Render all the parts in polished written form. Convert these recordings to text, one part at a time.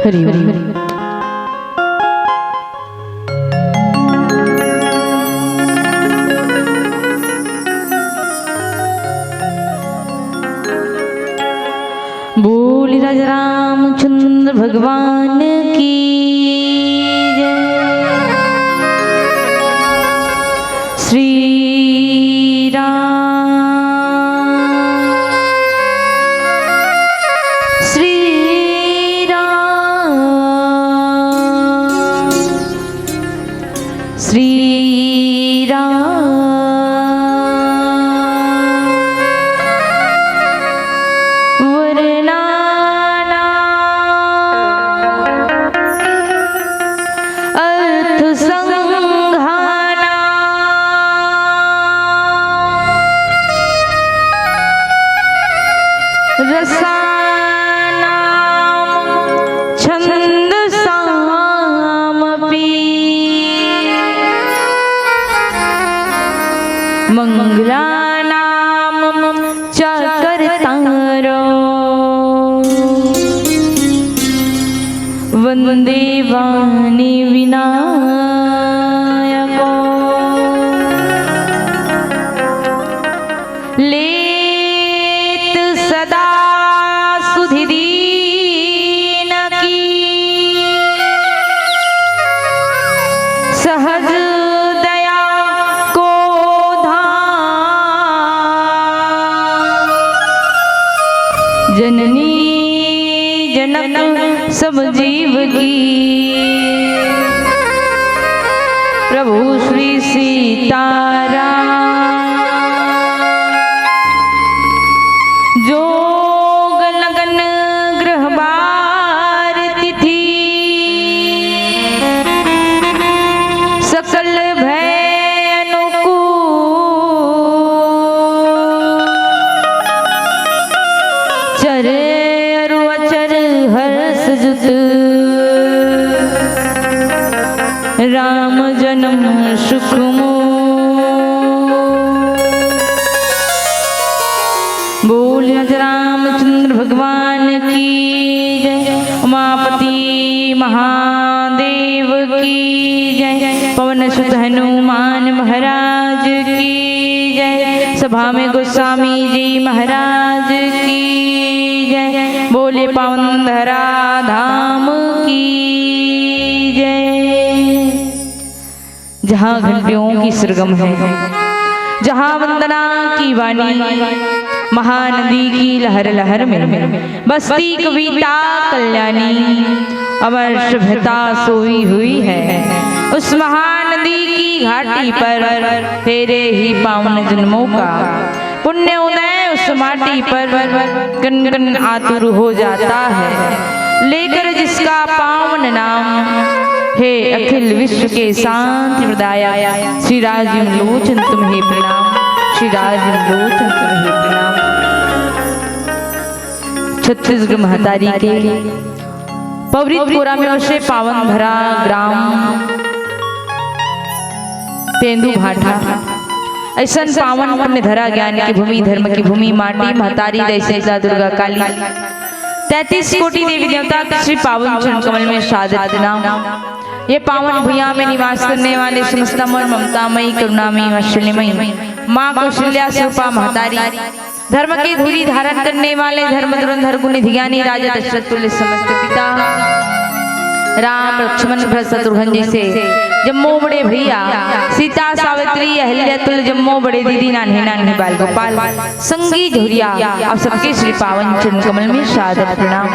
हरि ओम। बोल राजा रामचंद्र भगवान की जय। श्री श्री राम वरनाना अर्थ संघाना रसाना छंद सामपि मंगलानाम चकर्तारो वंदे वाणी विनायको लेत सदा सुधीदीन की सहज दया जनक सब जीव की। प्रभु श्री सीताराम जोग लगन ग्रह बार तिथि सकल भय अनुकूल चरे अरु अचर हर्ष जुत राम जन्म सुखमो। बोलिए रामचंद्र भगवान की जय। उमापति महादेव की जय। पवन सुत हनुमान महाराज की जय। सभा में गोस्वामी जी महाराज की जय। बोले पावन धरा धाम की जय। जहाँ घंटियों की सरगम है, जहाँ वंदना की वाणी, महानदी की लहर लहर में बसती कविता कल्याणी अमर सभ्यता सोई हुई है। उस महानदी की घाटी पर तेरे ही पावन जन्मों का पुण्य उदय उस माटी पर कन कन आतुर हो जाता है, लेकर जिसका पावन नाम हे अखिल विश्व के शांति प्रदाया श्री राजीव लोचन तुम्हें प्रणाम। श्री राजीव लोचन तुम्हें प्रणाम। छत्तीसगढ़ महतारी के पवित्र में से पावन भरा ग्राम तेंदु भाटा ऐसा पावन पुण्य धरा ज्ञान की भूमि, धर्म की भूमि, माटी महतारी जैसे दुर्गा काली 33 कोटि देवी देवता श्री पावन चरण कमल में शादत नाम। ये पावन भूया में निवास करने वाले समस्तमय ममतामयी करुणामयी वात्सल्यमयी माँ कौशल्या स्वरूपा महतारी, धर्म की धूरी धारण करने वाले धर्म धुरंधर गुण ज्ञानी राजा दशरथ तुल्य समस्त पिता राम लक्ष्मण भरत शत्रुघ्न जैसे जम्मो बड़े भैया, सीता सावित्री अहिल्या तुल्य जम्मो बड़े दीदी नान्हे नान्हे बाल गोपाल संगी झुरिया आप सबके श्री पावन चरण कमल में सादर प्रणाम।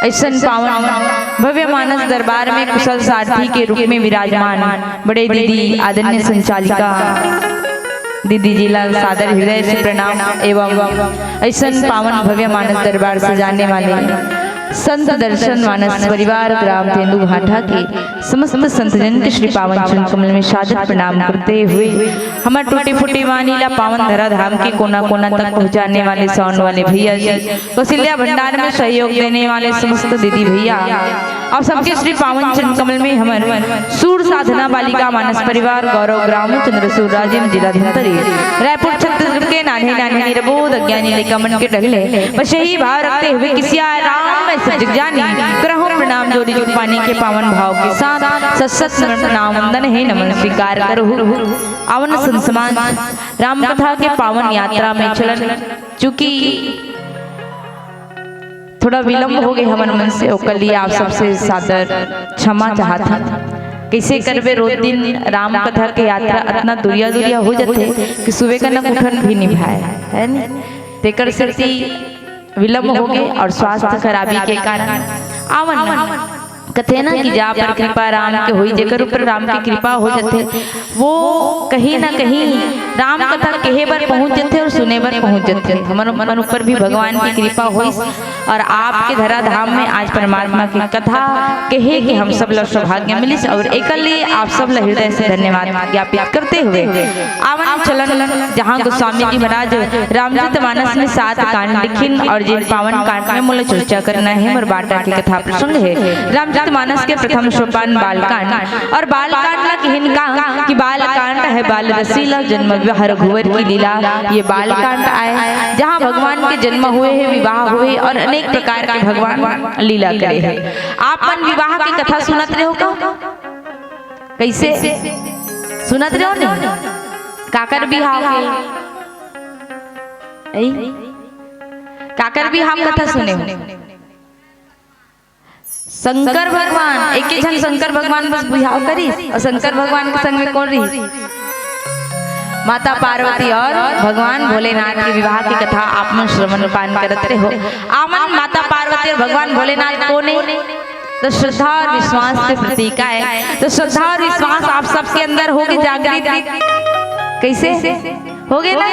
ऐसन पावन भव्य मानस दरबार में कुशल सारथी के रूप में विराजमान बड़े दीदी आदरणीय संचालिका दीदी जी लाल सादर हृदय से प्रणाम एवं ऐसन पावन भव्य मानस दरबार सजाने वाले संत दर्शन मानस परिवार ग्राम तेंदु भाटा के समस्त संतजन के श्री पावन चरण कमल में सादर प्रणाम करते हुए हमारे टूटे फूटे वानीला पावन धरा धाम के कोना कोना तक पहुंचाने वाले साउंड वाले भैया जी, कौशल्या भंडार में सहयोग देने वाले समस्त दीदी भैया और सबके श्री पावन चरण कमल में हमारे सूर साधना बालिका मानस परिवार गौरव ग्राम चंद्रसूर राजिम जिला धमतरी रायपुर छत्तीसगढ़ के नान्हे नान्हे निरबोध अज्ञानी लेकामन के डगले बस यही भाव रखते हुए किसी राम में सजग जानी ग्रहों प्रणाम जोड़ी जुट पानी के पावन भाव के साथ सत्सत नाम वंदन है नमन स्वीकार करो। आवन संसमान राम कथा के पावन यात्रा में चलन चूंकि थोड़ा विलंब हो गए हमारे मन से ओकर लिए आप सबसे सादर क्षमा चाहता। कैसे करबे रोज दिन राम कथा के यात्रा इतना दूरिया दूरिया हो जाते कि सुबह का न उठन भी निभाए है न तेकर से विलंब हो गए और स्वास्थ्य खराबी के कारण आवन कथे ना कि जा पर कृपा राम के हुई जेकर ऊपर राम की कृपा हो जाते वो कहीं ना कहीं राम कथा कहे बार पहुंच जाते और सुने बार पहुंच जाते। हमारे मन ऊपर भी भगवान की कृपा हुई और आपके धरा धाम में आज परमात्मा की कथा कहे कि हम सब लोग सौभाग्य मिली और एक लिए आप सब हृदय से धन्यवाद ज्ञापित करते हुए आवन चलन जहाँ गोस्वामी जी महाराज रामचरितमानस में 7 कांड लिखिन और जिन पावन कांड में मूल चर्चा करना है और बाटा की कथा प्रसंग है। रामचरितमानस के प्रथम सोपान बालकांड और बालकांड ला कहन का कि बालकांड है बाल रसीला जन्म विवाह रघुवर की लीला। ये बालकांड आए जहाँ भगवान के जन्म हुए हैं, विवाह हुए और अनेक प्रकार के भगवान लीला करे हैं। आप मन विवाह की कथा सुनत रहे हो का? कैसे सुनत रहे हो नहीं? काकर बिहाव काकर बिहाव कथा सुने हो? शंकर भगवान एक ही शंकर भगवान बस बिहाव करी और शंकर भगवान के संग में कौन रही? माता पार्वती और भगवान भोलेनाथ के विवाह की कथा आप मन श्रवण पान करते हो। आमन माता पार्वती देती और भगवान भोलेनाथ कौन है? तो श्रद्धा और विश्वास के प्रतीक है। तो श्रद्धा और विश्वास आप सबके अंदर होगी जागृत। कैसे होगे ना?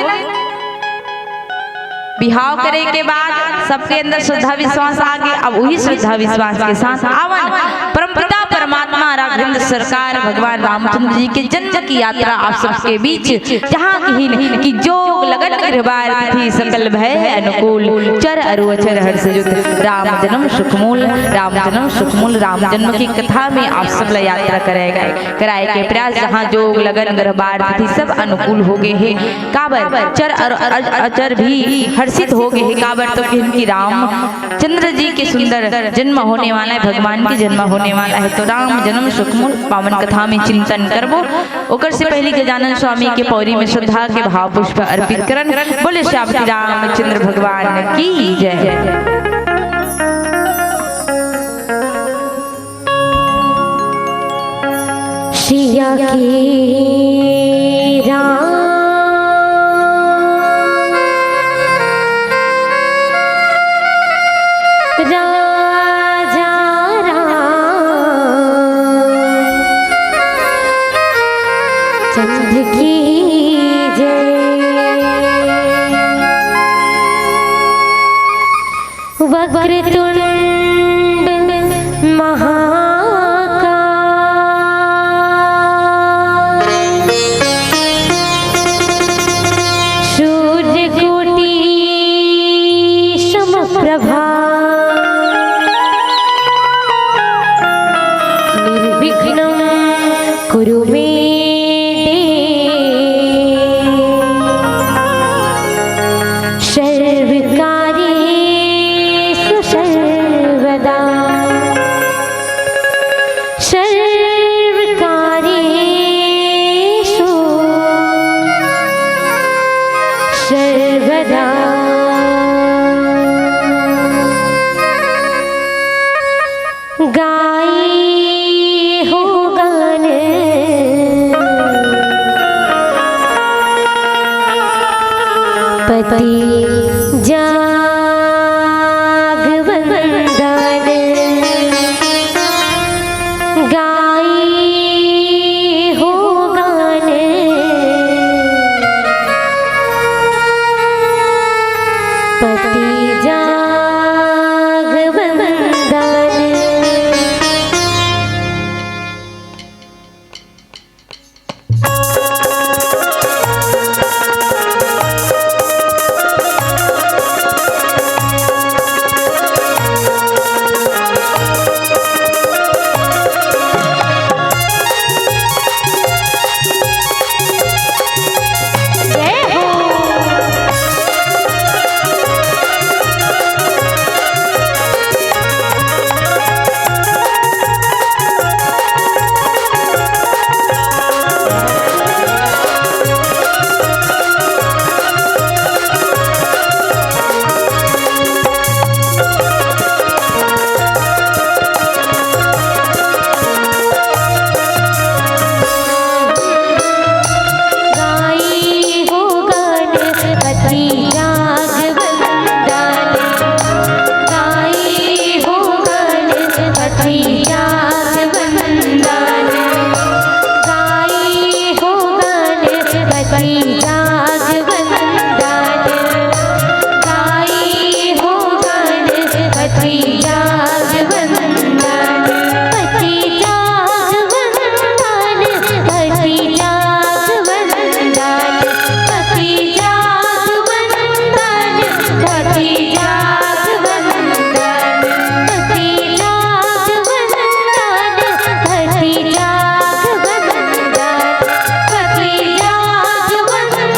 बिहाव करे के बाद सबके अंदर श्रद्धा विश्वास आ गए। अब वही श्रद्धा विश्वास के साथ आवन परमपिता परमात्मा राघवेंद्र सरकार भगवान रामचंद्र जी के जन्म की यात्रा आप सबके बीच, जहाँ कहीं कि जोग लगन गृहबार तिथि सकल भय अनुकूल चर अरु अचर हर्ष युत राम जन्म सुखमूल राम जन्म सुखमूल राम जन्म की कथा में आप सब यात्रा कराए के प्रयास, जहाँ जोग लगन गृहबार तिथि सब अनुकूल हो गए है। काबर चर अचर भी हर्षित हो गए है। काबर तो कि रामचंद्र जी के सुंदर जन्म होने वाला है, भगवान की जन्म होने वाला है। तो राम जन्म सुखमूल पावन कथा में चिंतन करबो। ओकर से पहले गजानन स्वामी के पौरी में श्रद्धा के भाव पुष्प अर्पित करन। बोले श्री रामचंद्र भगवान की जय। सिया के राम राजा रामचंद्र की जय। वक्रतुंड कुरु मे सर्वकार्येषु सर्वदा सर्वकार्येषु सर्वदा पति जागवंदन गाई हो गान पति जागवंदन।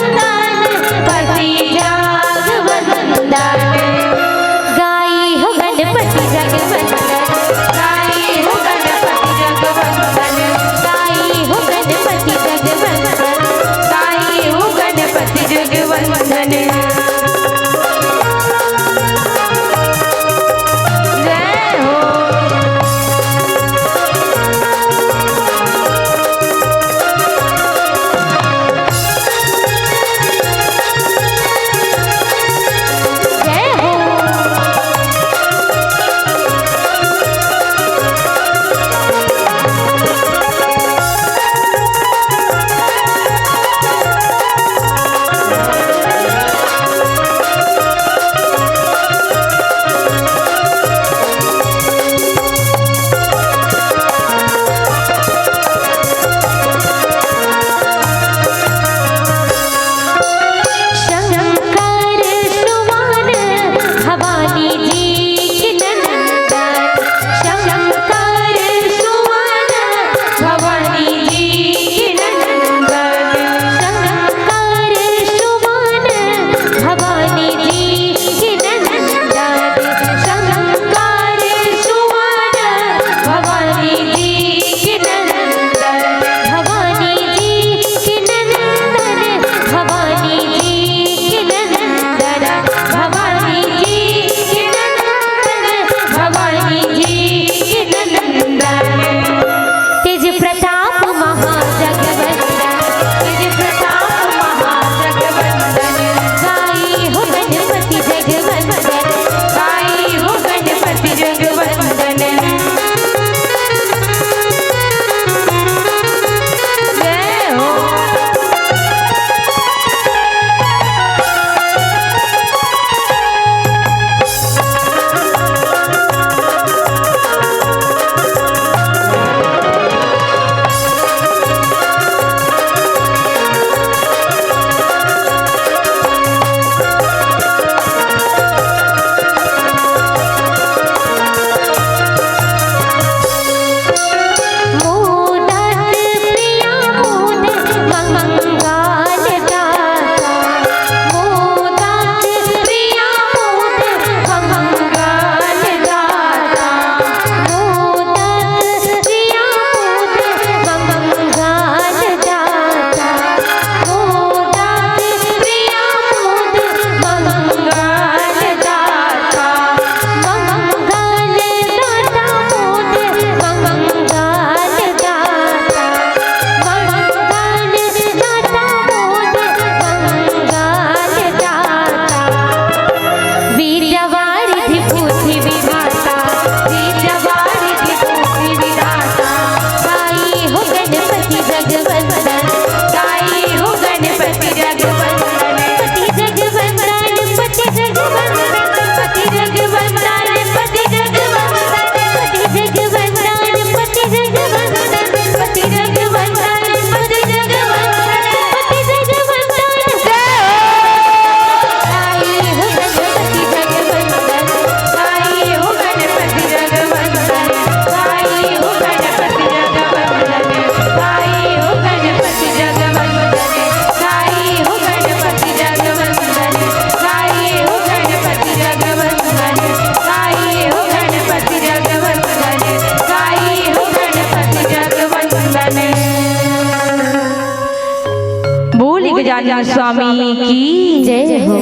गजानन स्वामी की जय हो।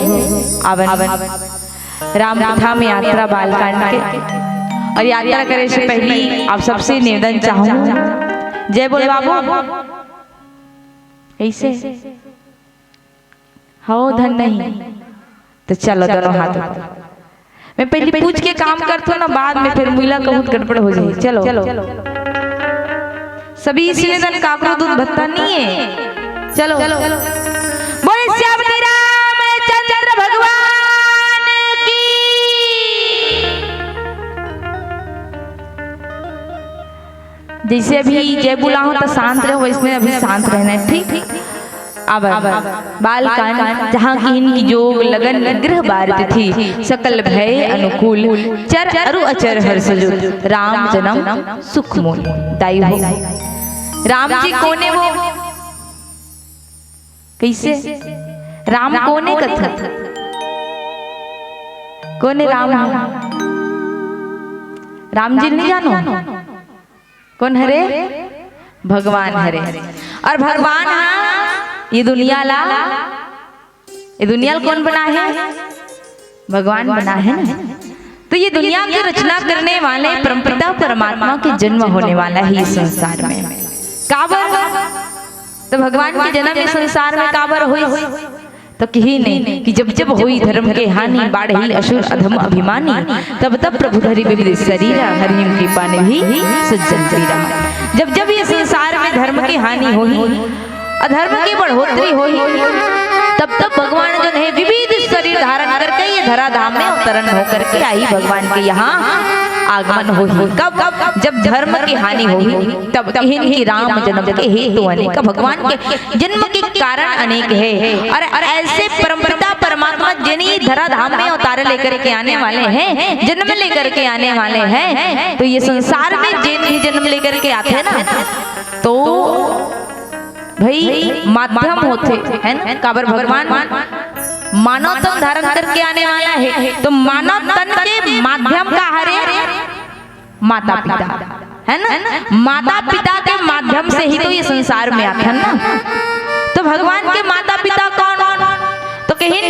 आवन राम कथा में यात्रा बालकांड के और यात्रा करे से पहले आप सबसे निवेदन चाहूँ, जय बोल बाबू। ऐसे हो धन नहीं तो चलो दोनों हाथ। मैं पहले पूछ के काम करता हूँ ना, बाद में फिर मुला कहूँ गड़बड़ हो जाए। चलो सभी निवेदन काकरो दूध भत्ता नहीं है। चलो बोले श्यामली रामचंद्र भगवान की। जैसे अभी जय बुला हो तो शांत रहो, वैसे अभी शांत रहना है, ठीक। अब बालकांड जहाँ की इनकी जोग लगन गृह बारित थी, सकल भय अनुकूल, चर अरु अचर हर्ष जुत, राम जन्म सुख मूल दायु हो। राम जी कोने वो कैसे राम कोने कथत कोने राम राम जी नहीं जानो कौन हरे भगवान हरे। और भगवान ये दुनिया ला ये दुनिया कौन बना है? भगवान बना है ना। तो ये दुनिया की रचना करने वाले परमपिता परमात्मा के जन्म होने वाला है इस संसार में। काबर तो भगवान के जन्म इस संसार में काबर हुई तो कही नहीं कि जब जब हुई धर्म के हानि, बाढ़ी असुर अधम अभिमानी, तब तब प्रभु धरि विविध शरीर, हरिम कृपा ने भी सज्जन शरीरा। जब जब ये संसार में धर्म की हानि हुई, अधर्म की बढ़ोतरी हुई, तब तब भगवान जो है विविध शरीर धारण करके ये धरा धाम में अवतरण होकर के आई भगवान के यहाँ आगमन हुई। कब जब धर्म की हानि हुई, तब इनकी राम जन्म के हेतु अनेक, भगवान के जन्म के कारण अनेक है। और ऐसे परमपिता परमात्मा जिन्हीं धरा धाम में अवतार लेकर के आने वाले हैं, जन्म लेकर के आने वाले हैं, तो ये संसार में जिन भी जन्म लेकर के आते हैं ना, तो भाई माध्यम होते है ना। काबर भगवान मानव तन धारण करके आने वाला है, तो मानव तन के माध्यम का हरे माता पिता है ना। माता पिता के माध्यम से ही तो ये संसार में आते हैं ना। तो भगवान के माता पिता कौन? तो कहीं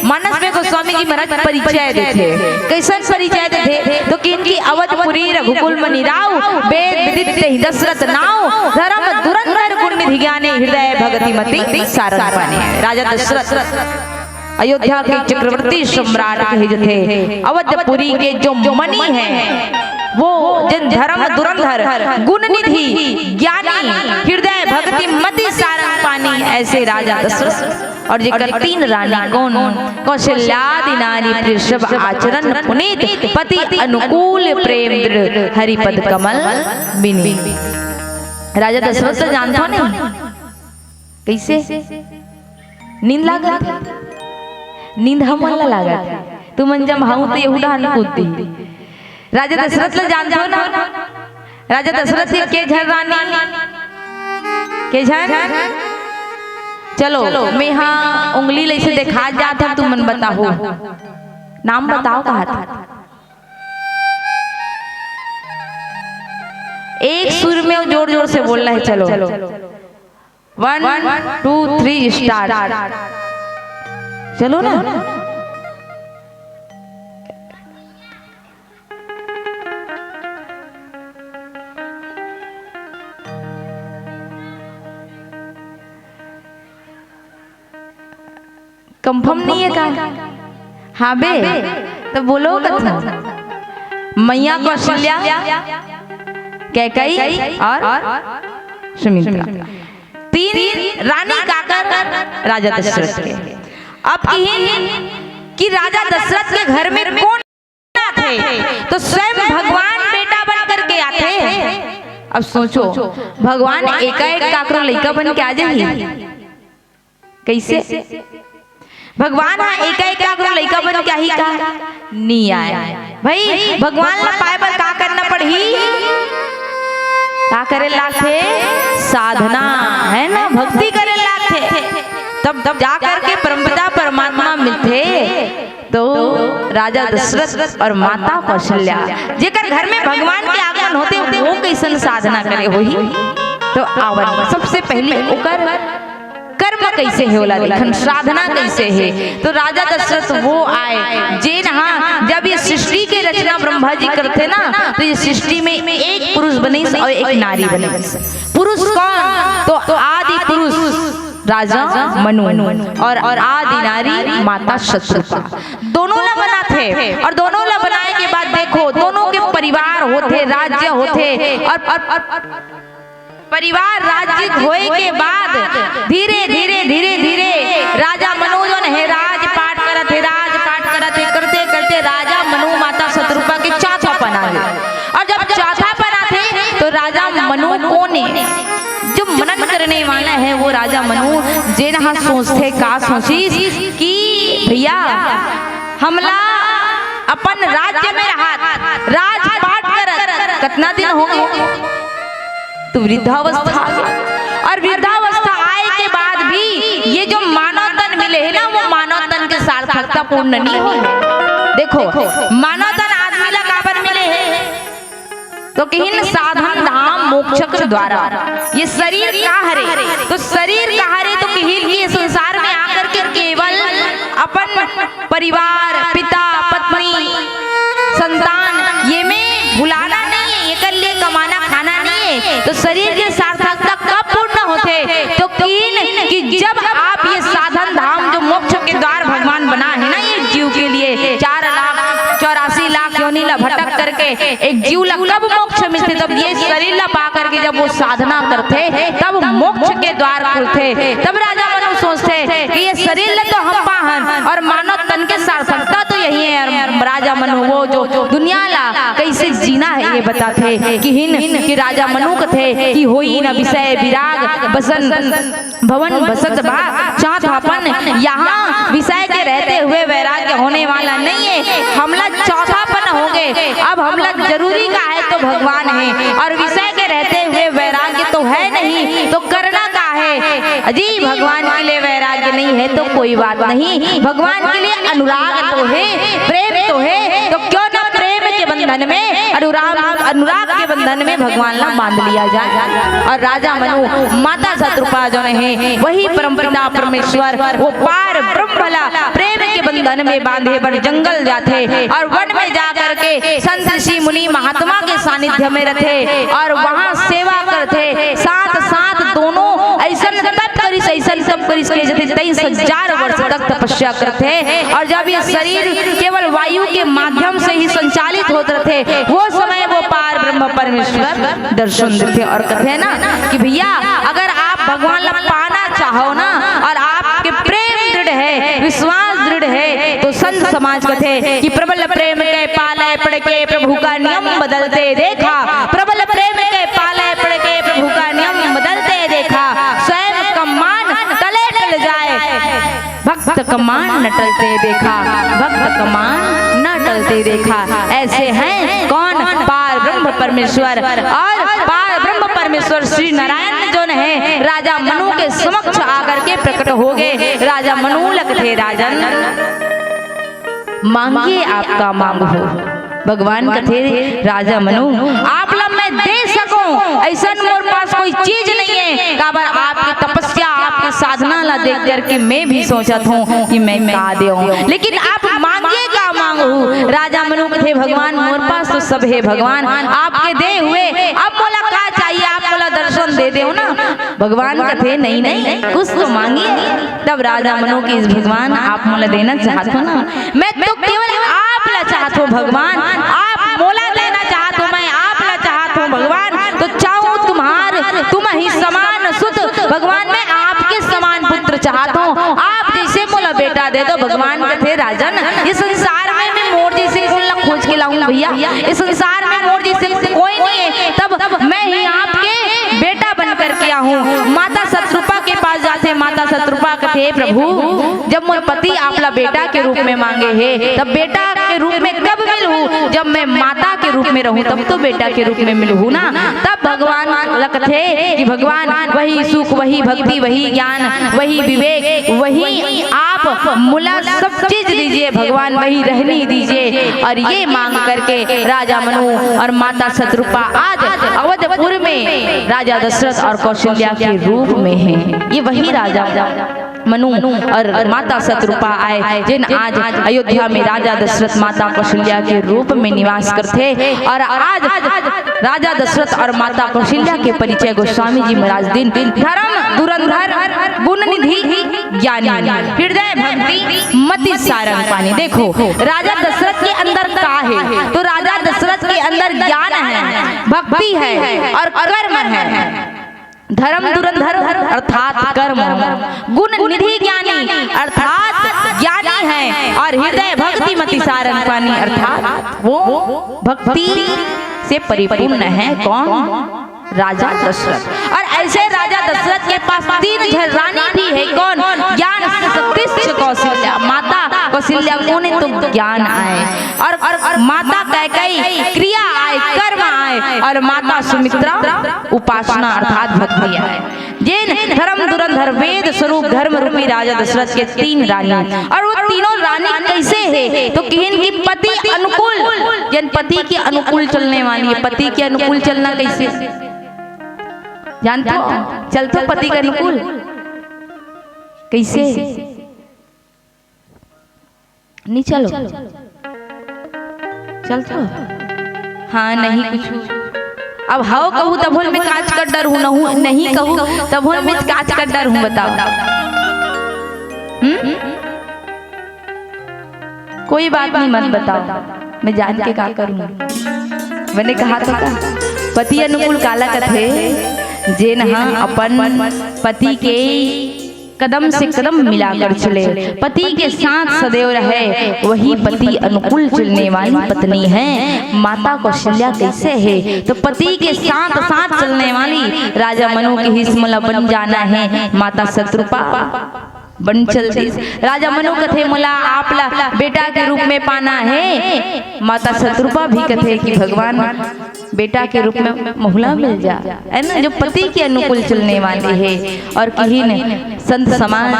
मानस में गोस्वामी जी महाराज परिचय देते, कैसन परिचय देते? तो कि इनकी अवधपुरी रघुकुल मणि राव, वेद विदित दशरथ नाव, धर्म दुरंधर गुण निधि ज्ञाने, हृदय भगति मति सारंग पाने। राजा दशरथ अयोध्या के चक्रवर्ती सम्राट कहे थे। अवधपुरी के जो मणि है वो जन धर्म दुरंधर गुण निधि ज्ञानी, हृदय भक्ति मति सारंग पानी, ऐसे राजा दशरथ। और जेकर तीन रानी कौन? कौशल्यादि नारी वृषभ आचरण पुनीत, पति अनुकूल प्रेम दृढ़, हरिपद कमल बिनी। राजा दशरथ तो जानता नहीं कैसे नींद लागत, नींद हमला लागत, तू मन जब हाउ तो यहूदा कूदती। राजा दशरथ ले जानते हो ना, राजा दशरथ के झर रानी के झर। चलो मैं यहाँ उंगली ले से देखा जाता, तुम मन बताओ, नाम बताओ कहा था। एक सुर में जोर जोर से बोलना है। चलो 1 2 3 स्टार्ट। चलो ना। कंफर्म नहीं है का? हाँ बे तो बोलो कथा। मैया कौशल्या, कैकेयी और सुमित्रा, तीन रानी काकर राजा दशरथ के। अब कि राजा दशरथ के घर में कौन आते? तो स्वयं भगवान बेटा बन करके आते। अब सोचो भगवान एकाएक काकरो लड़का बन के आ जाए कैसे? भगवान एकाएक काकरो लड़का बन के ही का नहीं आए भाई। भगवान ला पाए पर का करना पड़ी? का करे लाथे? साधना है ना, भक्ति करे लाथे, तब जा करके परमपिता परमात्मा मिलते। तो राजा दशरथ और माता कौशल्या जेकर घर में भगवान के आगमन होते, वो कैसन साधना करे होही? तो आवन सबसे पहले ओकर कर्म कैसे है ओला देखन, साधना कैसे है। तो राजा दशरथ वो आए जे नहा जब ये सृष्टि के रचना ब्रह्मा जी करते ना, तो ये सृष्टि में एक पुरुष बने और एक नारी बने। पुरुष कौन? तो आदि पुरुष राजा मनु और आदि नारी माता शत्रुपा, दोनों ला बना थे। और दोनों ला बनाए के बाद देखो दोनों के परिवार होते, राज्य होते, और परिवार राज्य होए के बाद धीरे धीरे धीरे धीरे राजा मनु जो है राजपाट करत है, राजपाट करत है, करते करते राजा मनु माता शत्रुपा के चौथा पना है। और जब चौथा पना थे तो राजा मनु को ने जो मनन करने वाला है वो राजा मनु जे ना सोचते का सोचिस कि भैया हमला अपन राज्य में रहा राजपाट कर कितना दिन हो गए, तो वृद्धावस्था। और वृद्धावस्था आए के बाद भी ये जो मानव तन मिले है ना, वो मानव तन के सार्थकता पूर्ण नहीं हो। देखो मानव तन आदमी ला काबर मिले है, तो कहीं साधन धाम मोक्ष के द्वारा। ये शरीर का हरे, तो शरीर का हरे तो कहीं ये संसार में आकर के केवल अपन परिवार, पिता, पत्नी, संतान ये में भुलाना नहीं है, ये कर लिए कमाना खाना नहीं है। तो शरीर के सार्थकता कब पूर्ण होते, तो कि जब आप ये साधन धाम जो मोक्ष के द्वार भगवान बना है ना ये जीव के लिए, 4,84,00,000 योनि ला भटक करके एक जीव ला कब मोक्ष मिलते, तब ये शरीर ला पा करके जब वो साधना करते तब मोक्ष के द्वार खुलते। तब राजा मनु सोचते कि ये शरीर ला तो हम पाहन और मानव तन के सार्थकता तो यही है। और राजा मनु वो जो दुनिया ला कैसे जीना है ये बताते कि राजा मनु कथे कि होई न विषय विराग बसन भवन बसत बा चौथापन, यहाँ विषय के रहते हुए वैराग्य होने वाला नहीं है, हमला चौथापन होंगे। अब हमला जरूरी का है तो भगवान है, और विषय के रहते हुए वैराग्य तो है नहीं, तो करना का है। अजी भगवान के लिए वैराग्य नहीं है तो कोई बात नहीं, भगवान के लिए अनुराग तो है, प्रेम तो है, तो क्यों ना प्रेम के बंधन में अनुराग के बंधन में भगवान ला बांध लिया जाए। और राजा मनु माता शत्रुपा जो है वही परमपिता परमेश्वर वो पार ब्रह्मला प्रेम के बंधन में बांधे पर जंगल जाते और वन में जा करके संत ऋषि मुनि महात्मा के सानिध्य में रहते और वहाँ सेवा करते। साथ साथ दोनों ऐसा सब करिस के जैसे 23,000 वर्ष तक तपस्या करते। और जब ये शरीर केवल वायु के माध्यम से ही संचालित होते थे, वो समय वो पार ब्रह्म परमेश्वर दर्शन देते और कहते हैं ना कि भैया अगर आप भगवान ला पाना चाहो ना और आपके प्रेम दृढ़ है, विश्वास दृढ़ है, तो संत समाज कहते कि प्रबल प्रेम के पाले पड़ के प्रभु का नियम बदलते देखा, प्रबल प्रेम के पाले पड़ के प्रभु का नियम बदलते देखा, स्वयं का मान तले टल जाए भक्त का मान न टलते देखा, भक्त का मान न टलते देखा। ऐसे हैं कौन? पार ब्रह्म परमेश्वर। और पार ब्रह्म परमेश्वर श्री नारायण जो है राजा मनु के समक्ष आकर के प्रकट हो गए। राजा मनु लगते राजन मांगिए आपका मांग हो। भगवान कथे राजा मनु आप ला मैं दे सकूं, ऐसा मोर पास कोई चीज नहीं है, काबर आपकी तपस्या आपकी साधना ला देख करके मैं भी सोचत हूँ कि मैं का देऊं, लेकिन आप मांगिए का मांगू। राजा मनु कथे भगवान मोर पास तो सब है भगवान, आपके दे हुए अब मोला का चाहिए, आप मोला दर्शन दे दो ना। भगवान कथे नहीं नहीं कुछ तो मांगिए। तब राजा मनु की भगवान आप मोला देना चाहते हो ना, मैं तो केवल आप ला चाहता हूँ भगवान, आप मोला देना चाहता हूँ, मैं आप ला चाहता हूँ भगवान, तो चाहूँ तुम ही समान सुत भगवान, मैं आपके समान पुत्र चाहता हूँ, आप जैसे मोला बेटा दे दो। भगवान कथे राजन इस संसार में मैं मोर जैसे खोज के लाऊं भैया, इस संसार में मोर जैसे कोई नहीं है, तब मैं ही आपके बेटा बन करके आऊँ। माता शत्रुपा के पास जाते, माता शत्रुपा कथे प्रभु जब मोर पति आपला बेटा के रूप में मांगे है, तब बेटा के रूप में कब मिलूं? जब मैं माता के रूप में रहूं तब तो बेटा के रूप में मिलूं ना। तब भगवान लगते कि भगवान वही सुख, वही भक्ति, वही ज्ञान, वही विवेक, वही आप मुला सब चीज दीजिए भगवान, वही रहने दीजिए। और ये मांग करके राजा मनु और माता शतरूपा आज अवधपुर में राजा दशरथ और कौशल्या के रूप में हैं। ये वही राजा मनु और माता शतरूपा आए जिन आज अयोध्या में राजा दशरथ माता कौशल्या के रूप में निवास करते। और आज राजा दशरथ और माता कौशल्या के परिचय गोस्वामी जी महाराज दिन धर्म धुरंधर गुण निधि ज्ञानी हृदय भक्ति मति सारंग पानी। देखो राजा दशरथ के अंदर का है? तो राजा दशरथ के अंदर ज्ञान है, भक्ति है और कर्म है। धर्म धुरंधर अर्थात कर्म, गुण निधि ज्ञानी अर्थात ज्ञानी है, और हृदय भक्ति मति सारंग पानी अर्थात वो भक्ति से परिपूर्ण है। कौन? राजा दशरथ। और ऐसे राजा दशरथ के पास 3 रानी भी है। कौन? ज्ञान शक्ति कौशल्या, माता कौशल्या को ने तो ज्ञान आए, और माता कैकेयी क्रिया आए, कर्म आए, और माता सुमित्रा उपासना अर्थात भक्ति आए। जिन धर्म धुरंधर वेद स्वरूप धर्म रूपी राजा दशरथ के 3 रानी, और वो तीनों रानी कैसे है? तो किन की पति अनुकूल, जिन पति के अनुकूल चलने वाली है। पति के अनुकूल चलना कैसे जानते हो? चलते पति के अनुकूल कैसे? नहीं चलो चलते हो? हाँ नहीं कुछ। अब हाउ कहूँ तब होल में काज कर डर हूँ, नहीं कहूँ तब होल में काज कर डर हूँ। बताओ कोई बात नहीं, मत बताओ, मैं जान के क्या करूँ। मैंने कहा तो का पति अनुकूल काला कथे जेन हाँ अपन पति के कदम से कदम मिलाकर चले, पति के साथ सदैव रहे, वही पति अनुकूल चलने वाली पत्नी है। माता कौशल्या कैसे है? तो पति के साथ साथ चलने वाली राजा मनु की हिस्मला बन जाना है। माता शतरूपा बन चलती राजा मनु कथे मुला आपला बेटा के रूप में पाना है। माता शतरूपा भी कथे कि भगवान बेटा के रूप में मोहला मिल जा, है ना, जो पति के अनुकूल चलने वाली है। और कहीं संत समाज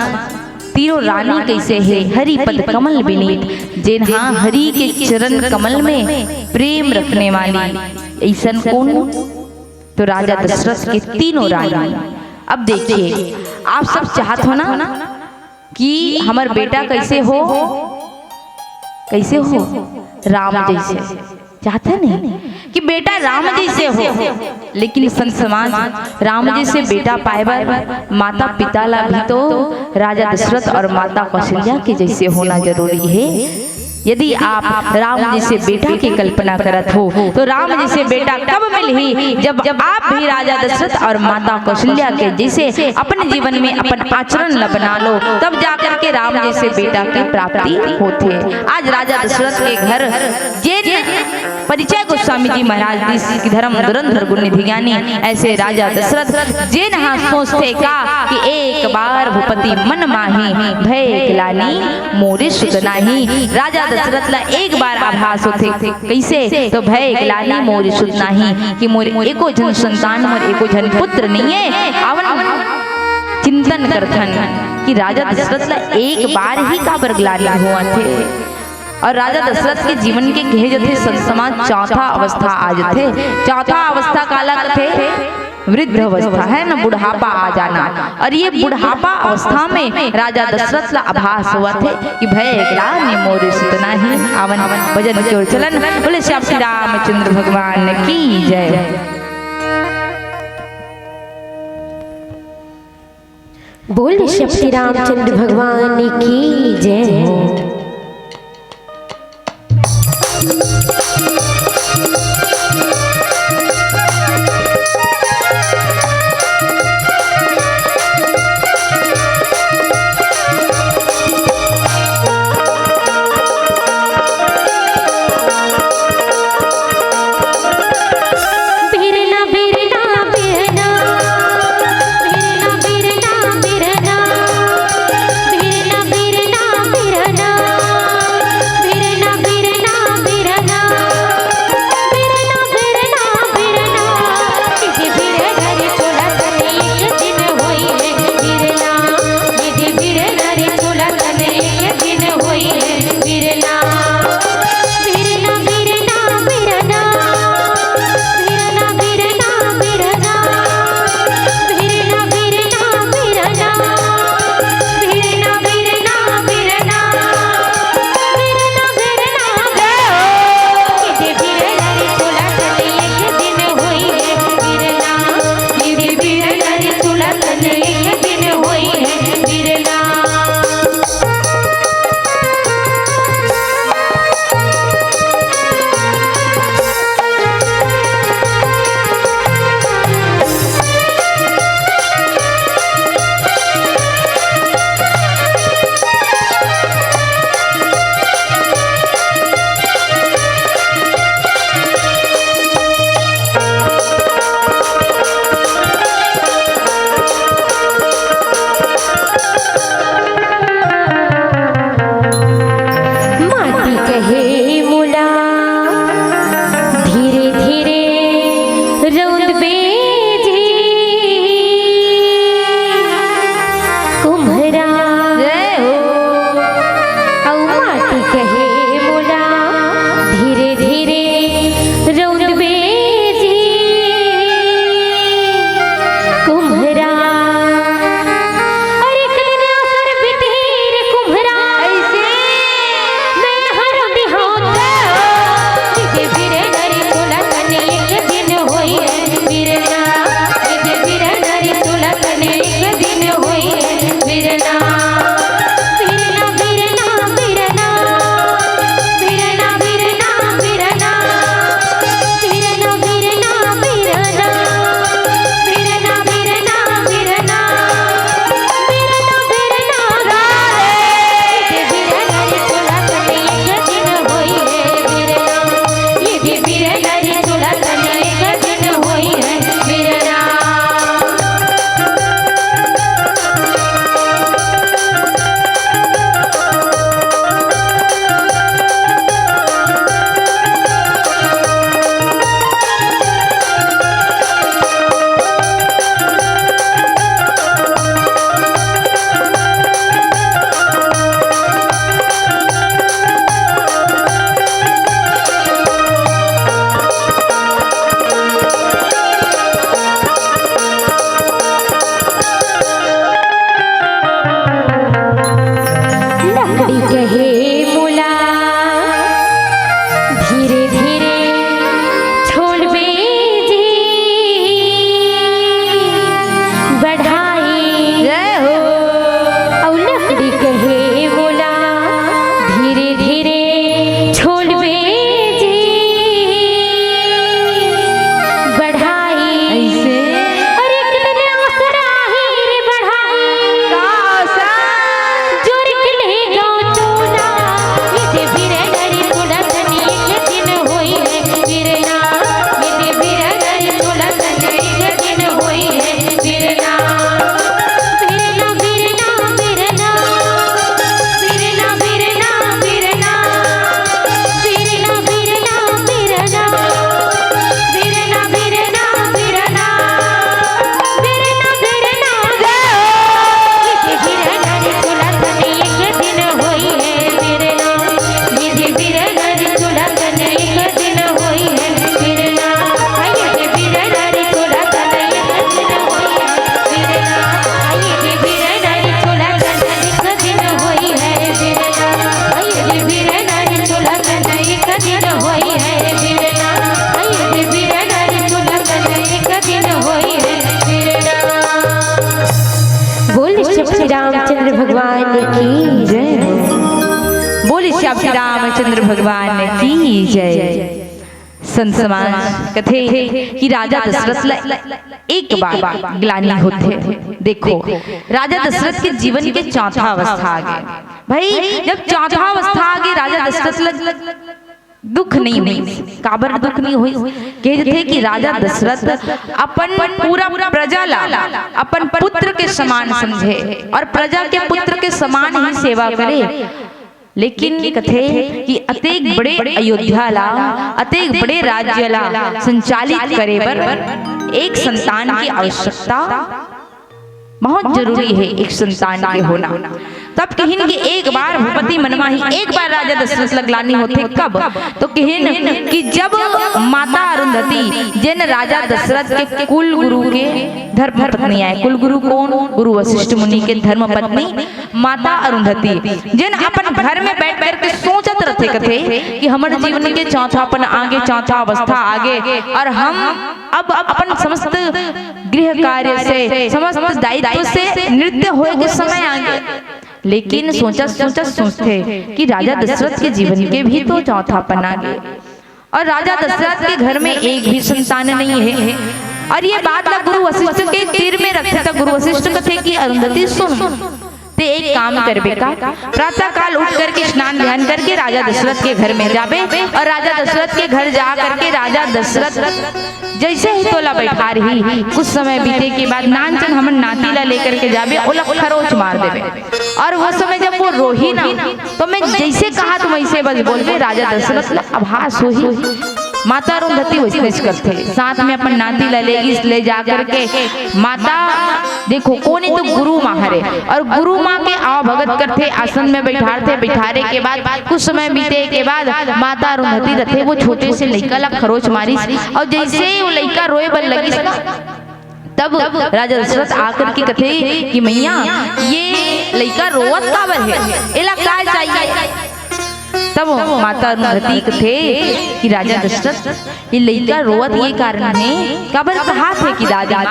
तीनों रानी कैसे है? हरि पद कमल विनीत, जिन हाँ हरि के चरण कमल में प्रेम रखने वाली ऐसन कौन? तो राजा दशरथ के तीनों रानी। अब देखिए आप सब चाहत हो ना कि हमार बेटा कैसे हो, कैसे हो? राम जैसे चाहते नहीं कि बेटा राम जैसे हो। लेकिन संत समाज राम जैसे बेटा पाए माता पिता ला भी तो राजा दशरथ और माता कौशल्या के जैसे होना जरूरी है। यदि आप राम जैसे बेटा की कल्पना करत हो तो राम जैसे बेटा कब मिलही? जब आप भी राजा दशरथ और माता कौशल्या के जैसे अपने जीवन में अपन आचरण ल बना लो, तब जाकर के राम जैसे बेटा की प्राप्ति होते। आज राजा दशरथ के घर जिन परिचय गोस्वामी जी महाराज की धर्म धुरंधर गुण निधि ज्ञानी, ऐसे राजा दशरथ जिन हाँ सोचते का कि एक बार भूपति मन माही भय गिलानी मोरे सुत नाही। राजा दशरथ ला एक बार आभास होते कैसे? तो भय गिलानी मोरे सुत नाही कि मोरे एको जन संतान, मोरे एको जन पुत्र नहीं है। अवन चिंतन करथन कि राजा दशरथ ला एक बार ही का बरगलानी हुआ थे। और राजा दशरथ के जीवन के कहे जो थे संत समाज चौथा अवस्था आ जाते। चौथा अवस्था काला थे वृद्ध अवस्था, है ना, बुढ़ापा आ जाना। और ये बुढ़ापा अवस्था में राजा दशरथ ला आभास हुआ थे कि भय गिलानी मोरे सुत नाही। आवन भजन की ओर चलन। बोले श्री श्री रामचंद्र भगवान की जय। बोल श्री रामचंद्र भगवान की जय। बिरना रामचंद्र भगवान की जय। बोले श्याम श्री रामचंद्र भगवान की जय। संत समाज कथे कि राजा दशरथ एक बार ग्लानि होते। देखो राजा दशरथ के जीवन के चौथा अवस्था आ गए। भाई जब चौथा अवस्था आ गए राजा दशरथ दुख नहीं हुई, काबर दुख नहीं हुई। कहते थे कि राजा दशरथ अपन पूरा प्रजा ला अपन पुत्र के समान समझे और प्रजा के पुत्र के समान ही सेवा करे। लेकिन कथे कि अतेक बड़े अयोध्या ला अतेक बड़े राज्य ला संचालित करे बर एक संतान की आवश्यकता बहुत जरूरी है। एक संतान के होना तब कहिन कि एक बार भूपति मनमाही एक बार राजा दशरथ लगलानी होते। कब? तो कहिन कि जब माता अरुंधति जिन राजा दशरथ के कुल गुरु के धर्म पत्नी आए। कुल गुरु कौन? गुरु वशिष्ठ मुनि के धर्म पत्नी माता अरुंधति जिन अपन घर में बैठ कर के सोचत रहते कथे कि हमारे जीवन के चौथापन आगे, चौथा अवस्था आगे और हम अब अपन समस्त गृह कार्य से समस्त दायित्व से नृत्य होए के समय आगे। लेकिन सोचते कि राजा दशरथ के जीवन के भी तो चौथापन आ गए और राजा दशरथ के घर में एक भी संतान नहीं है। और ये बात गुरु वशिष्ठ के तीर में रखे था। गुरु वशिष्ठ कथे कि अरुंधति सुन, ते एक काम करबे का, प्रातः काल उठ करके स्नान ध्यान करके राजा दशरथ के घर में जाबे और राजा दशरथ के घर जा करके राजा दशरथ जैसे ही तोला बैठा रही कुछ समय बीते के बाद नानचन हमन नाती ला लेकर के जाबे ओला खरोच मार देबे। और वो समय जब वो रोही ना तो मैं जैसे कहा तुम वैसे बस बोलबे। राजा दशरथ ला आभास होही। माता अरुंधति वैसे करते साथ में अपन नाती ले जा करके माता देखो कौन तो गुरु माँ हरे और गुरु माँ के आव भगत करते आसन में बैठारे के बाद कुछ समय बीते के बाद माता अरुंधति रहते वो छोटे से लड़का ला खरोच मारी और जैसे वो लड़का रोए बन लगी तब राजा दशरथ आकर के कथे कि मैया ये लड़का रोवत काबर है, एला का चाहिए। तब माता अरुंधति कथे कि राजा दशरथ ये लड़का रोवत ये कारण है काबर कहा थे कि दादा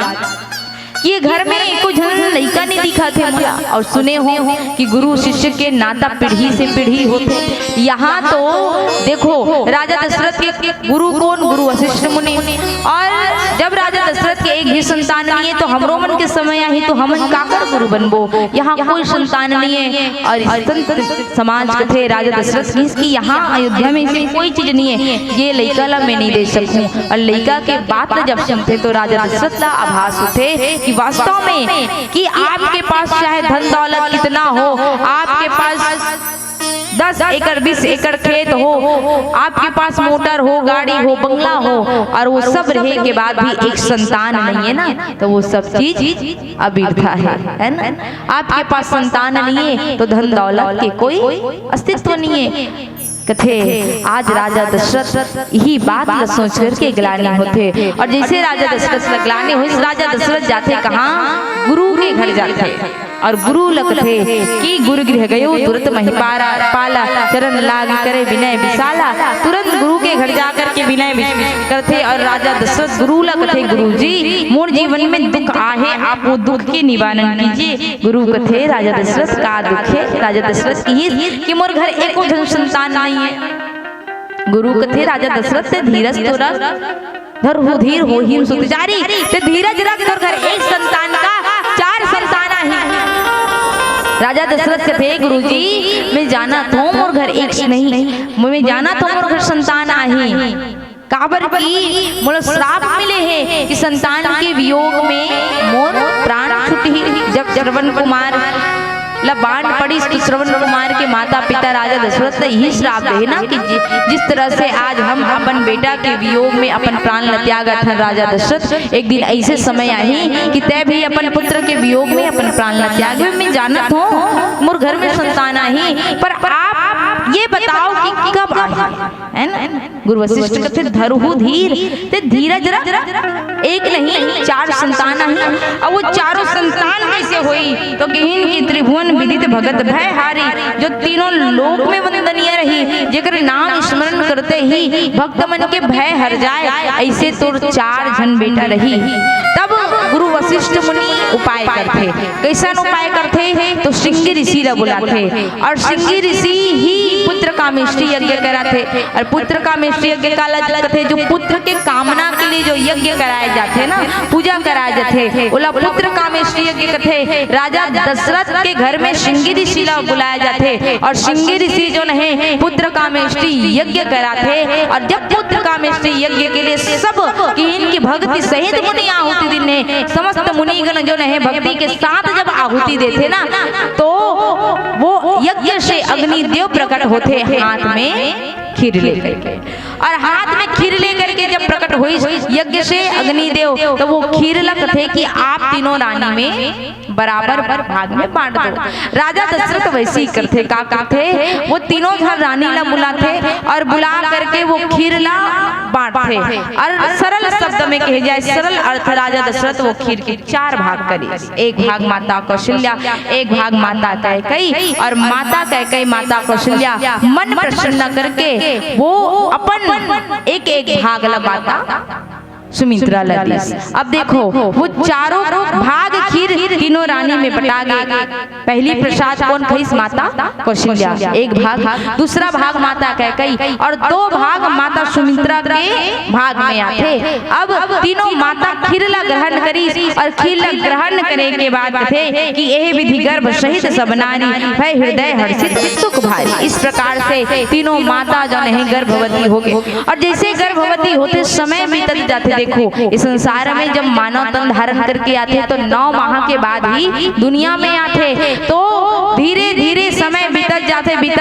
कि ये घर में कुछ लड़का नहीं दिखा थे मुझे और सुने हो कि गुरु शिष्य के नाता पीढ़ी से पीढ़ी होते। यहाँ तो देखो राजा दशरथ के गुरु कौन? गुरु वशिष्ठ मुनि। और जब राजा दशरथ के एक भी संतान नहीं है तो हमरो मन के समय आई तो हम काकर गुरु बनबो। यहाँ कोई संतान नहीं है और संत समाज कथे राजा दशरथ की यहाँ अयोध्या में ऐसी कोई चीज नहीं है ये लड़का ला मैं नहीं दे सकूं। और लड़का के बात जब सुनते तो राजा दशरथ ला आभास होते कि वास्तव में कि आपके पास चाहे धन दौलत कितना हो, आपके पास 10 एकड़ 20 एकड़ खेत हो, आपके पास मोटर हो, गाड़ी हो, बंगला हो और वो सब रहे के बाद भी एक संतान नहीं है ना तो वो सब चीज अबिरथा है ना। आपके पास संतान नहीं है तो धन दौलत के कोई अस्तित्व नहीं है। कथे आज राजा दशरथ यही बात सोच करके ग्लानि होते और जैसे राजा दशरथ ग्लानि हुई राजा दशरथ जाते कहाँ? गुरु के घर जाते और गुरु लखते कि गुरु गृह गयो तुरंत महिपारा पाला चरण लाग करे विनय विशाला। तुरंत गुरु के घर जाकर के विनय करते और राजा दशरथ गुरु लखते गुरु जी मोर जीवन में दुख आहे आप वो दुख के निवारण कीजिए। गुरु कथे राजा दशरथ का दुख है? राजा दशरथ की कि मोर घर एको धन संतान नहीं है। गुरु कथे राजा दशरथ से धीरज तो रख धर हो धीर हो ही सुत जारी ते धीरज रख तोर घर एक संतान का 4 संतान है। राजा दशरथ कथे गुरुजी मैं जाना तो मोर घर एक नहीं मैं जाना तो मोर घर संतान आहे काबर की मोला श्राप मिले है कि संतान के वियोग में मोर प्राण छुटी। जब श्रवण कुमार बाण पड़ी तो श्रवण कुमार के माता पिता राजा दशरथ ने यही श्राप है ना कि जिस तरह से आज हम अपन बेटा के वियोग में अपन प्राण त्याग था राजा दशरथ एक दिन ऐसे समय आई कि तय भी अपन पुत्र के वियोग में अपन प्राण त्याग में जानत हो मोर घर में संतान आई पर आप ये बताओ कि कब आई है ना। गुरु वशिष्ठ कथे धरहु धीर ते धीरज रख एक नहीं 4 संतान है और वो चारों संतान कैसे हुई तो कहीं की त्रिभुवन विदित भगत भय हारी जो तीनों लोक में वंदनीय रही जेकर नाम स्मरण करते ही भक्त मन के भय हर जाए ऐसे तो 4 जन बेटा रही। तब गुरु वशिष्ठ मुनि उपाय करते। कैसन उपाय करते? तो सिंगी ऋषि ला बुलाते और सिंगी ऋषि ही पुत्र कामेष्टि यज्ञ कराते। और पुत्र कामेष्टि यज्ञ काला करते जो पुत्र के कामना के लिए जो यज्ञ कराए जाते ना, पूजा कराए जाते, बोला पुत्र कामेष्टि यज्ञ करते। राजा दशरथ के घर में सिंगी ऋषि ला बुलाया जाते और सिंगी ऋषि जो नहीं पुत्र कामेष्टि यज्ञ कराते। और जब पुत्र कामेष्टि यज्ञ के लिए सब की इनकी भक्ति सहित मुनि आहुति देने, समस्त मुनिगण जो नहीं भक्ति के साथ जब आहुति देते ना, तो वो यज्ञ से अग्निदेव प्रकट होते हाथ में खीर लेकर के। और हाथ में खीर लेकर के जब प्रकट हुई यज्ञ से अग्निदेव, तो वो खीर लगते कि आप तीनों रानी में बराबर भाग में बांट दो। राजा दशरथ वैसे ही करते, का करते वो तीनों घर रानी ला बुलाते और बुला करके वो खीर ला बांटते। और सरल शब्द में कहे जाए, सरल अर्थ, राजा दशरथ वो खीर के 4 भाग करे। एक भाग माता कौशल्या, एक भाग माता कैकेयी, और माता कैकेयी माता कौशल्या मन प्रसन्न करके वो अपन एक एक भाग लगाता सुमित्रा लदी। अब देखो वो चारों भाग खीर तीनों रानी में बटा गए। पहली प्रसाद कौन खाई? माता कौशल्या, एक भाग, दूसरा भाग माता कैकेयी और 2 भाग माता सुमित्रा के भाग में आते। अब तीनों माता खीर ला ग्रहण करी और खीर ला ग्रहण करे के बाद थे कि यह विधि गर्भ सहित सब नारी भय हृदय हर्षित सुख भारी। इस प्रकार से तीनों माता जो नहीं गर्भवती हो गए। और जैसे गर्भवती होते समय बीतत जाते, देखो इस संसार में जब मानव तन धारण करके आते तो 9 माह के बाद ही दुनिया में आते। तो धीरे धीरे समय बीतत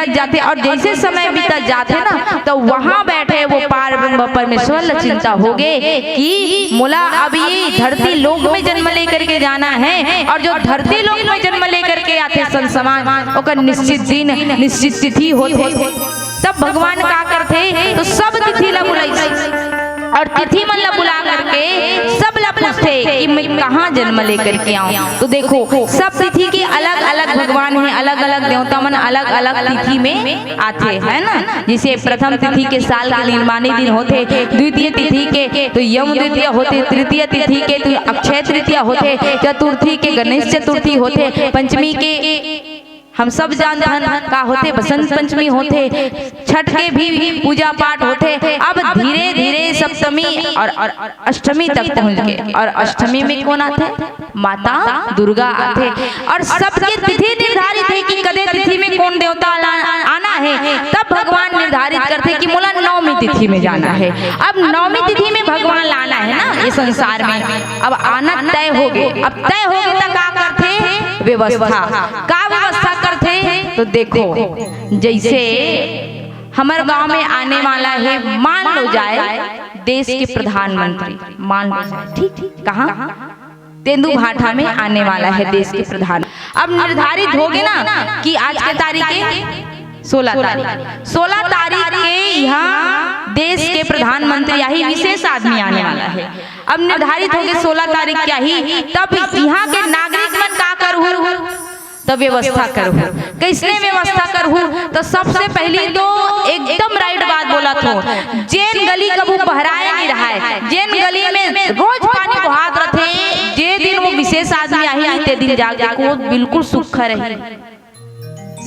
जाते और जैसे समय बीतत जाते ना, तो वहां बैठे वो पार ब्रह्म परमेश्वर चिंता हो गए कि मोला अब ये धरती लोक में जन्म लेकर के जाना है। और जो धरती लोक में जन्म लेकर के आते सन समान ओकर निश्चित दिन निश्चित तिथि होते। तब भगवान का करते तो सब तिथि ला बुलाई और तिथि मन ला बुला करके सब ला पूछते कि मैं कहाँ जन्म लेकर के आऊँ। तो देखो सब तिथि के अलग अलग भगवान हैं, अलग अलग देवता मन अलग अलग तिथि में आते हैं ना। जैसे प्रथम तिथि के साल के निर्माणी दिन होते, द्वितीय तिथि के तो यम द्वितीय होते, तृतीय तिथि के तो अक्षय तृतीया होते, चतुर्थी के गणेश चतुर्थी होते, पंचमी के हम सब जानते हैं का होते बसंत पंचमी होते, छठ के भी पूजा पाठ होते। अब धीरे धीरे सप्तमी और अष्टमी तक पहुंच गए। और अष्टमी में कौन आते? माता दुर्गा आते। और सबके तिथि निर्धारित है कि कदे तिथि में कौन देवता आना है। तब भगवान निर्धारित करते कि मोला 9वीं तिथि में जाना है। अब 9वीं तिथि में भगवान लाना है ना ये संसार में। अब आना तय हो गए। अब तय हो गए तो क्या करते? व्यवस्था का व्यवस्था करते। तो देखो जैसे हमारे गांव में आने वाला है, मान लो जाए देश के प्रधानमंत्री, मान लो जाए, ठीक, कहाँ? तेंदु भाठा में आने वाला है देश के प्रधान। अब निर्धारित हो गए ना कि आज के तारीख के 16 तारीख के यहाँ देश के प्रधानमंत्री यही विशेष आदमी आने वाला है। अब निर्धारित हो गए 16 तारीख क्या ही, तब यहाँ के नागरिक मन का करूँ? तब व्यवस्था करूँ। कैसे व्यवस्था करूँ? तो सबसे पहले तो एकदम राइट बात बोला तो जैन गली कबू बहराए नहीं रहा है। जैन गली में रोज पानी बहात रहे, जे दिन वो विशेष आदमी आई ते दिन जाके को बिल्कुल सूखा रही।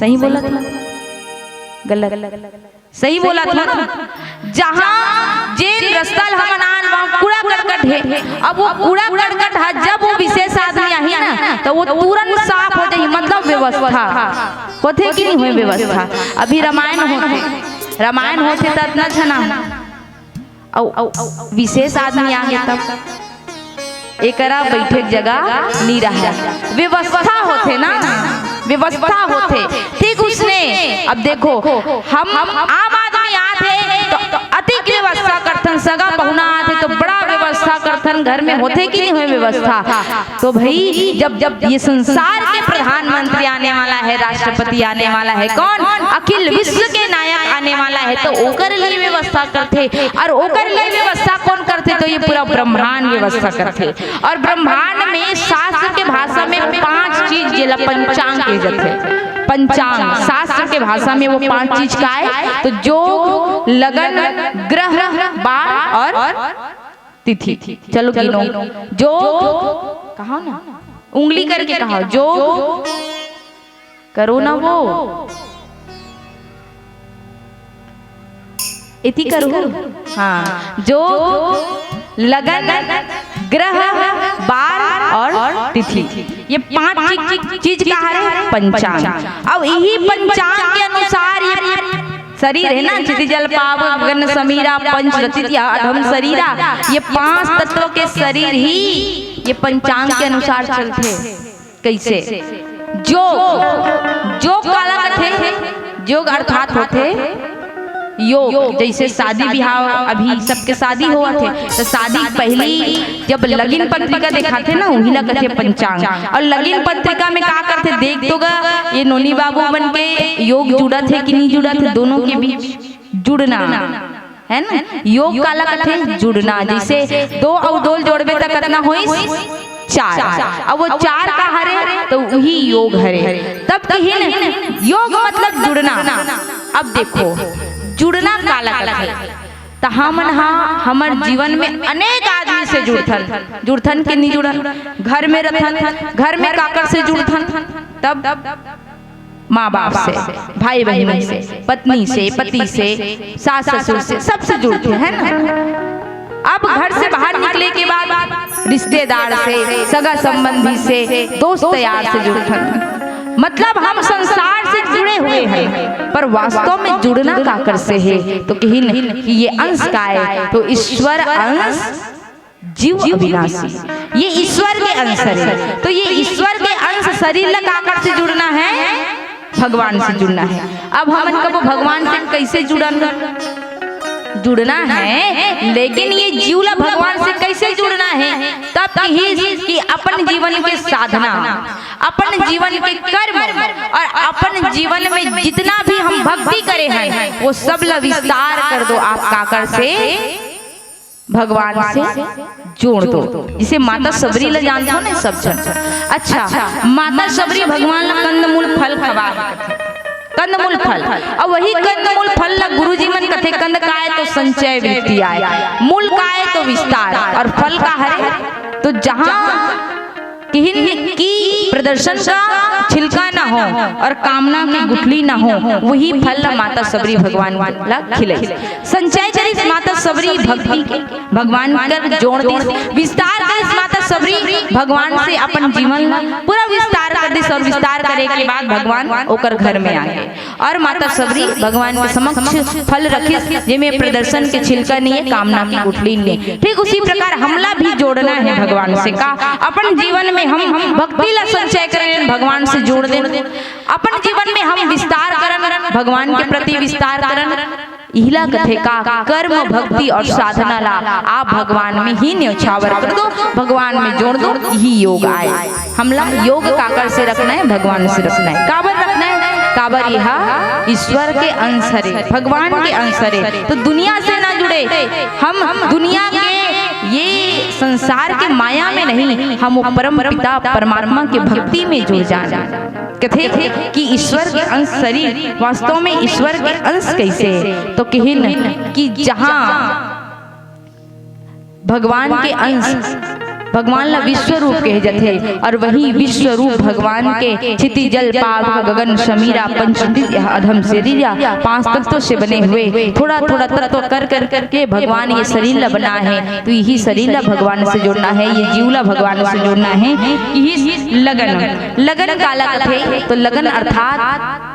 सही बोला था? गलत? सही बोला था ना। जहाँ जैन रस्तल हमनान वहाँ कूड़ा करकट है। अब वो कूड़ा करकट है, जब वो विशेष आदमी आई ना तो वो तुरंत साफ हो जाए। मतलब व्यवस्था होते कि नहीं हुई व्यवस्था। अभी रामायण होते तो इतना छना विशेष आदमी आ गया तब एकरा बैठे जगह नहीं रहा। व्यवस्था होते ना, व्यवस्था होते ठीक उसने। अब देखो हम आम आदमी आते तो अधिक व्यवस्था करथन, सगा पहुना आते तो बड़ा व्यवस्था करथन। घर में होते कि नहीं हुए व्यवस्था। तो भाई जब ये संसार के प्रधानमंत्री आने वाला है, राष्ट्रपति आने वाला है, कौन? अखिल विश्व के नायक आने वाला है, तो ओकर लिए व्यवस्था करते। और ओकर लिए व्यवस्था कौन करते? तो ये पूरा ब्रह्मांड व्यवस्था करते। और ब्रह्मांड में शास्त्र के भाषा में 5 चीज जेला पंचांग के जाते। पंचांग शास्त्र के भाषा में वो 5 चीज का है। तो जो लगन, ग्रह, बार और तिथि। चलो गिनो। जोग कहो ना, उंगली करके कहो। जोग करो ना, वो इति करो। हाँ, जोग, लगन, ग्रह, बार और तिथि, ये 5 चीज का है पंचांग। अब यही पंचांग के अनुसार ये शरीर है ना, क्षिति जल पाव गगन समीरा पंच रचित अधम शरीरा, ये 5 तत्वों के शरीर ही ये पंचांग के अनुसार चलते। कैसे? जोग काला कथे, जोग अर्थात होते योग। जैसे शादी ब्याह अभी सबके शादी हुआ थे, तो शादी पहली जब लगन पत्रिका दिखाते ना, वही ना कहते पंचांग। और लगन पत्रिका में क्या करते देख तो गा, ये नोनी बाबू बन के योग जुड़ा थे कि नहीं जुड़ा थे, दोनों के बीच जुड़ना है ना। योग काला कहते जुड़ना। जैसे 2 और 2 जोड़बे तक कितना होई 4। अब वो 4 का हरे तो वही योग हरे, तब कही न योग मतलब जुड़ना। अब देखो जुड़ना काला है, तो हमर जीवन में अनेक आदमी से जुड़थन के नहीं जुड़न, घर में रहथन, घर में काकर से जुड़थन, तब माँ बाप से, भाई बहन से, पत्नी से, पति से, सास ससुर से, सबसे जुड़ते हैं ना। अब घर से बाहर निकले के बाद रिश्तेदार से, सगा संबंधी से, दोस्त यार से जुड़थन। मतलब हम संसार से जुड़े हुए हैं, पर वास्तव में जुड़ना काकर से है, तो कहीं नहीं कि ये अंश का है, तो ईश्वर अंश जीव अविनाशी, ये ईश्वर के अंश है। तो ये ईश्वर के अंश शरीर काकर से जुड़ना है, भगवान से जुड़ना है। अब हम कब भगवान से कैसे जुड़ना है, लेकिन ये जीवला भगवान से कैसे जुड़ना है, तब कि अपन जीवन के साधना, अपन जीवन के कर्म और अपन जीवन में जितना भी हम भक्ति करे हैं, वो सब विस्तार कर दो आप काकर से, भगवान से जोड़ दो। जिसे माता सबरी ला जानते हो ना सब जन। अच्छा, माता सबरी भगवान ला कंदमूल फल खवा, कंदमूल फल, और वही कंदमूल फल ला गुरुजी मन कथे कंद काए तो संचय वृत्ति आए, मूल काए तो विस्तार, और फल का हरे तो जहाँ की प्रदर्शन का छिलका ना हो और कामना की गुठली ना हो, वही फल माता सबरी भगवान ला खिले। संचय करिस माता सबरी भक्ति के, भगवान कर जोड़ दी, विस्तार करिस माता सबरी भगवान से अपन जीवन पूरा विस्तार कर दिस, और विस्तार करे के बाद भगवान ओकर घर में आ गए, और माता सबरी भगवान के समक्ष फल रखिस, जिसमें प्रदर्शन के छिलका नहीं है, कामना की गुठली नहीं है। ठीक उसी प्रकार हमला भी जोड़ना है भगवान से, का अपन जीवन में हम भक्ति ला संचय करें, भगवान से जोड़ दें, अपन जीवन में हम विस्तार करन, भगवान के प्रति विस्तार करन। इहिला कथे का कर्म भक्ति और साधना ला आप भगवान में ही न्यौछावर कर दो, भगवान में जोड़ दो, यही योग आए। हमला योग काकर से रखना है, भगवान से रखना है। काबर रखना है, काबर यह ईश्वर के अंश है, भगवान के अंश है, तो दुनिया से ना जुड़े, हम दुनिया के ये संसार के माया में नहीं, हम परम पिता परमात्मा के भक्ति में जुड़ जाना। कथे कि ईश्वर के अंश शरीर, वास्तव में ईश्वर के अंश कैसे, तो कहिन कि जहाँ भगवान के अंश, भगवान ला विश्व रूप कहे जाते, और वही विश्व रूप भगवान के क्षिति जल पाव गगन समीरा पंच अधम शरीरा 5 तत्वों से बने हुए, थोड़ा थोड़ा तत्व कर कर करके भगवान ये शरीर ला बना है, तो यही शरीर ला भगवान से जोड़ना है, ये जीवला भगवान से जोड़ना है। यही लगन काला कथे, तो लगन अर्थात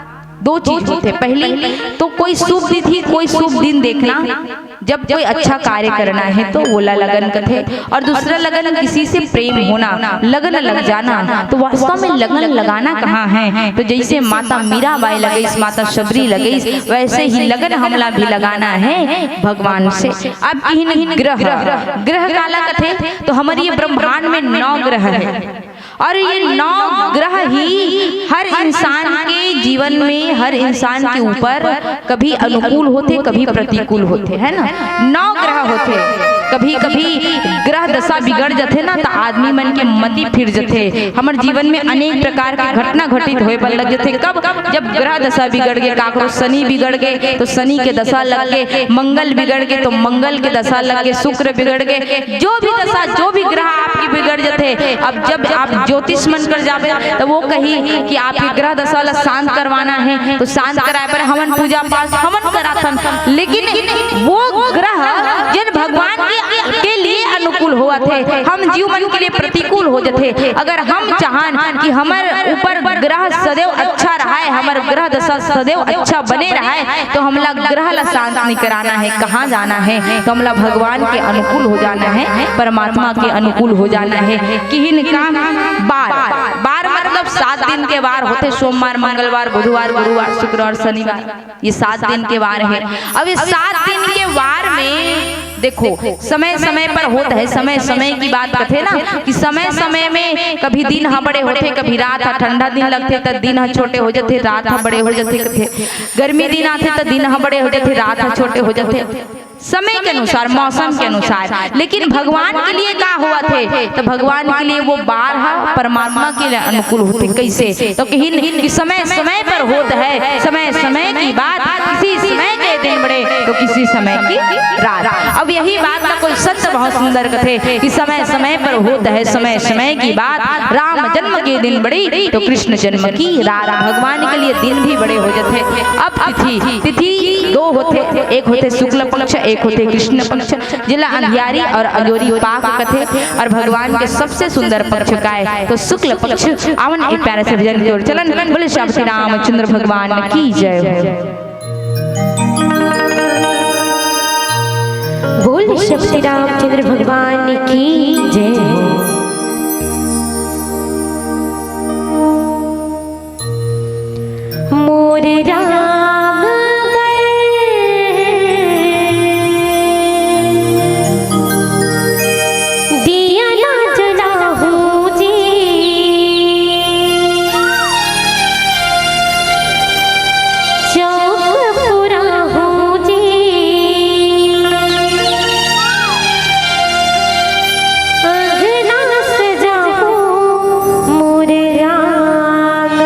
2 चीज होते। पहली तो कोई शुभ तिथि, कोई शुभ दिन देखना, जब कोई अच्छा कार्य करना है तो वो लगन कथे, और दूसरा लगन किसी से प्रेम होना, लगन लग जाना। तो वास्तव में लगन लगाना कहाँ है, तो जैसे माता मीराबाई लगई, माता सबरी लगई, वैसे ही लगन हमला भी लगाना है भगवान से। अब कहीं ग्रह काला कथे, तो हमारी ये ब्रह्मांड में 9 ग्रह है, और ये 9 ग्रह ही हर इंसान के जीवन में, हर इंसान के ऊपर कभी अनुकूल होते, कभी प्रतिकूल होते, है ना। 9 ग्रह होते, कभी कभी ग्रह दशा बिगड़ जाते ना तो आदमी मन के मति फिर जाते। हमारे जीवन में अनेक प्रकार के घटना घटित होए पर लग जाते। कब? जब ग्रह दशा बिगड़ गए, काकरो शनि बिगड़ गए तो शनि के दशा लग गए, मंगल बिगड़ गए तो मंगल के दशा लग गए, शुक्र बिगड़ गए, जो भी दशा जो भी ग्रह आपकी बिगड़ जाते। अब जब आप ज्योतिष मन कर जावे तो वो कही कि आपकी ग्रह दशा ला शांत करवाना है तो शांत कराए पर हवन पूजा पाठ हवन कराथन। लेकिन वो ग्रह जिन भगवान के लिए अनुकूल हुआ थे, हम जीव मन के लिए प्रतिकूल हो जाते। अगर हम चाहन कि हमारे ऊपर ग्रह सदैव अच्छा रहा है, हमारे ग्रह दशा सदैव अच्छा बने रहा है, तो हमला ग्रह ला शांत नहीं कराना है। कहाँ जाना है? तो हमला भगवान के अनुकूल हो जाना है, परमात्मा के अनुकूल हो जाना है। किहिन काम बार बार मतलब 7 दिन के वार होते, सोमवार, मंगलवार, बुधवार, गुरुवार, शुक्रवार, शनिवार, ये 7 दिन के वार है। अब इस 7 दिन के वार में देखो समय समय पर होता है। समय समय की बात करते ना कि समय समय में कभी दिन हा बड़े होते, कभी रात हा ठंडा दिन लगते तो दिन हा छोटे हो जाते, रात हा बड़े हो जाते। गर्मी दिन आते तो दिन हा बड़े हो जाते, रात हा छोटे हो जाते, समय के अनुसार, मौसम के अनुसार। लेकिन भगवान के लिए क्या हुआ थे? तो भगवान के लिए वो बार है परमात्मा के लिए अनुकूल होते। कैसे? तो कि समय समय पर होता है, समय समय की बात, किसी समय के दिन बड़े तो किसी समय की रात। अब यही बात का कोई सत्य बहुत सुंदर कथे कि समय समय पर होता है, समय समय की बात। राम जन्म के दिन बड़ी तो कृष्ण जन्म की रात। भगवान के लिए दिन भी बड़े हो जाते। अब तिथि 2 होते, एक होते शुक्ल पक्ष, एक होते कृष्ण पक्ष, जिला अंधियारी और अजोरी पाक कथे। और भगवान के सबसे सुंदर पक्ष का है तो शुक्ल पक्ष। आवन एक प्यारे से भजन जोड़ चलन बोले श्री रामचंद्र भगवान की जय हो। बोल श्री रामचंद्र भगवान की जय हो। मोर राम दिया ना जलाहूं जी, चौक पुराहूं जी, अंगना सजाहूं मोर राम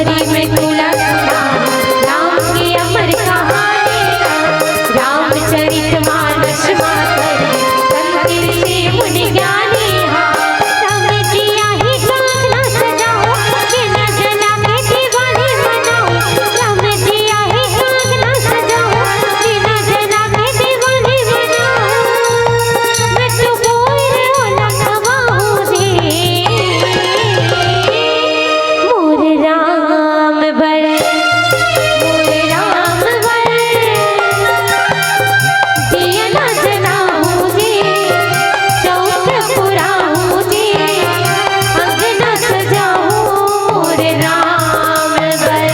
बारी में तुला राम की अमर कहानी रामचरितमानस मातर संत ऋषि मुनि ज्ञानी राम जिया ही साधना सजाओ बिना जला के दिवाली मनाओ राम जिया ही साधना सजाओ बिना जला के दिवाली मनाओ मैं तो बोल ओला खवाऊं रे मोर राम बर दिया ना जलाऊं रे चौक पुराऊं रे अंगना सजाऊं मोर राम बर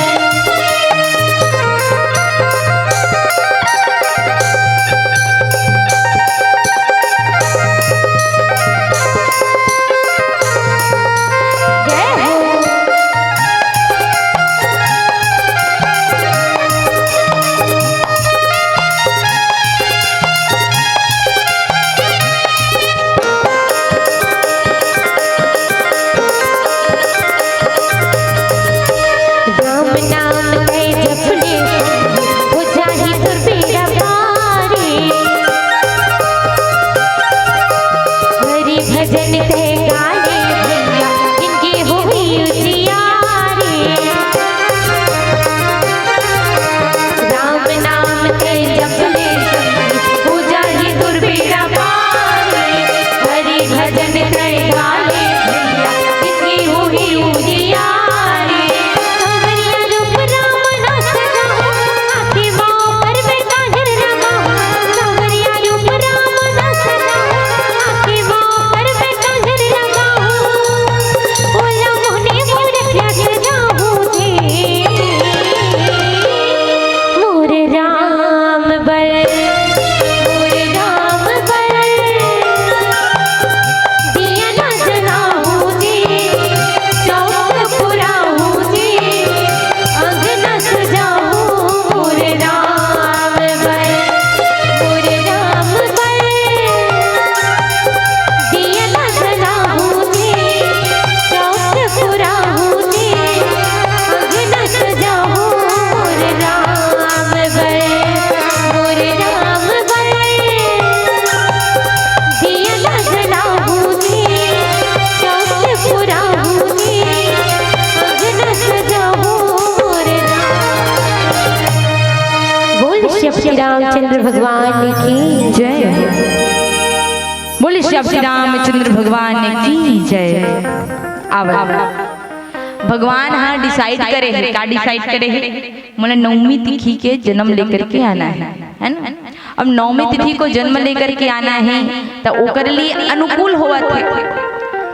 जय हो राम नाम है जपने हो जाही तुर बेड़ा पारी हरि भजन ते गाने भैया इनके हुई उजियारी राम नाम ते जपने हो जाही तुर बेड़ा पारी हरि भजन ते गाने भैया इनके हुई उजियारी कंवरिया रूप राम ना सजाओ आके माँ पर बेटा घर लगाओ कंवरिया रूप राम ना सजाओ आके माँ पर बेटा घर लगाओ ओला मोहने मोर प्यास जाऊं रे मोर राम बर दिया ना जलाऊं रे चौक पुराऊं रे अंगना सजाऊं मोर राम बर दिया ना जलाऊं रे चौक पुराऊं रे अंगना सजाऊं मोर राम बर दिया ना जलाऊं रे चौक पुराऊं रे अंगना सजाऊं मोर बोल श्री रामचंद्र भगवान की जय। बोले श्री रामचंद्र भगवान की जय। आव भगवान हाँ डिसाइड करे है का डिसाइड करे है मोला नौमी तिथि के जन्म लेकर के आना है ना। अब नौमी तिथि को जन्म लेकर के आना है तो ओकर लिए अनुकूल होवत है।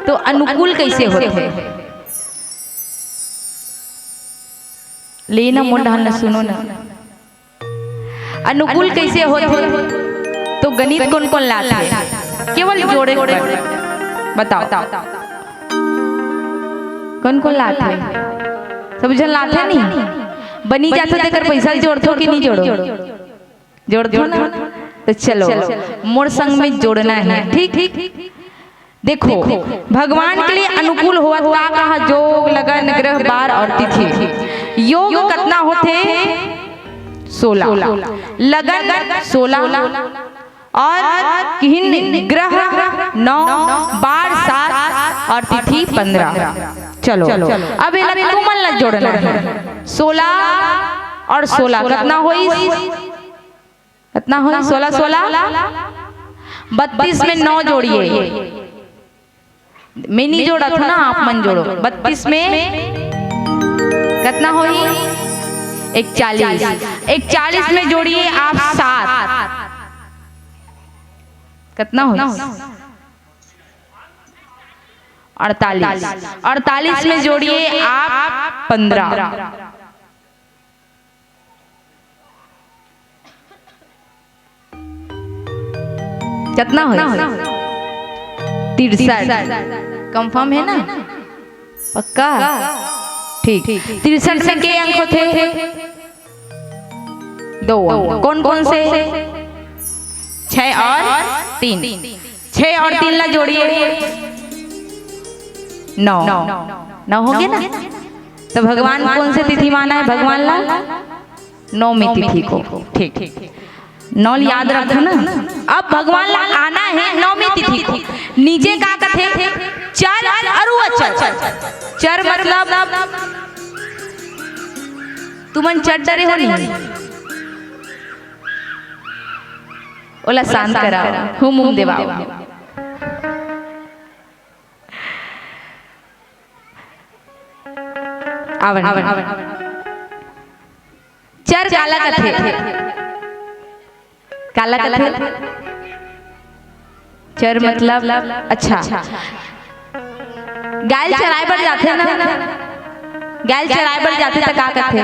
तो अनुकूल कैसे होते है लेना मुंडा न सुनो ना। अनुकूल कैसे होते तो गणित कौन कौन लाता है केवल जोड़े बताओ कौन कौन लाता है सब जन लाते नहीं बनी जाते देकर पैसा जोड़ते कि नहीं जोड़ते हो ना। तो चलो मोर संग में जोड़ना है ठीक। देखो भगवान के लिए अनुकूल हुआ का कहा जोग लगन ग्रह बार और तिथि। योग कितना होते 16 लगन 16 और ग्रह 9 बार 7 और तिथि 15। चलो अब इन्हें तुमन ला जोड़ना है 16 और 16 कितना होई 16 32 में 9 जोड़िए मैं नहीं जोड़ा था ना आप मन जोड़ो 32 में कितना होई 41 में जोड़िए आप 7 कितना हो 48 में जोड़िए आप 15 कितना हो 63 कंफर्म है ना पक्का ठीक 63 में के अंक होते 2 कौन कौन से 6 और 3 6 और 3 ला जोड़िए 9 हो गया ना तो भगवान कौन से तिथि माना है भगवान लाल? नौमी तिथि को। ठीक, नौ याद रखो ना। अब भगवान लाल आना है नौमी तिथि को। नीचे का कथे चर अरु अचर। चर मतलब तुमन चढ़ डरे हो नहीं, ओला शांत कराओ, हुम देवाओ। आवन चर काला कथे, काला कथे चर मतलब अच्छा गाय चराए पर जाते ना, गाय चराए पर जाते तो का कथे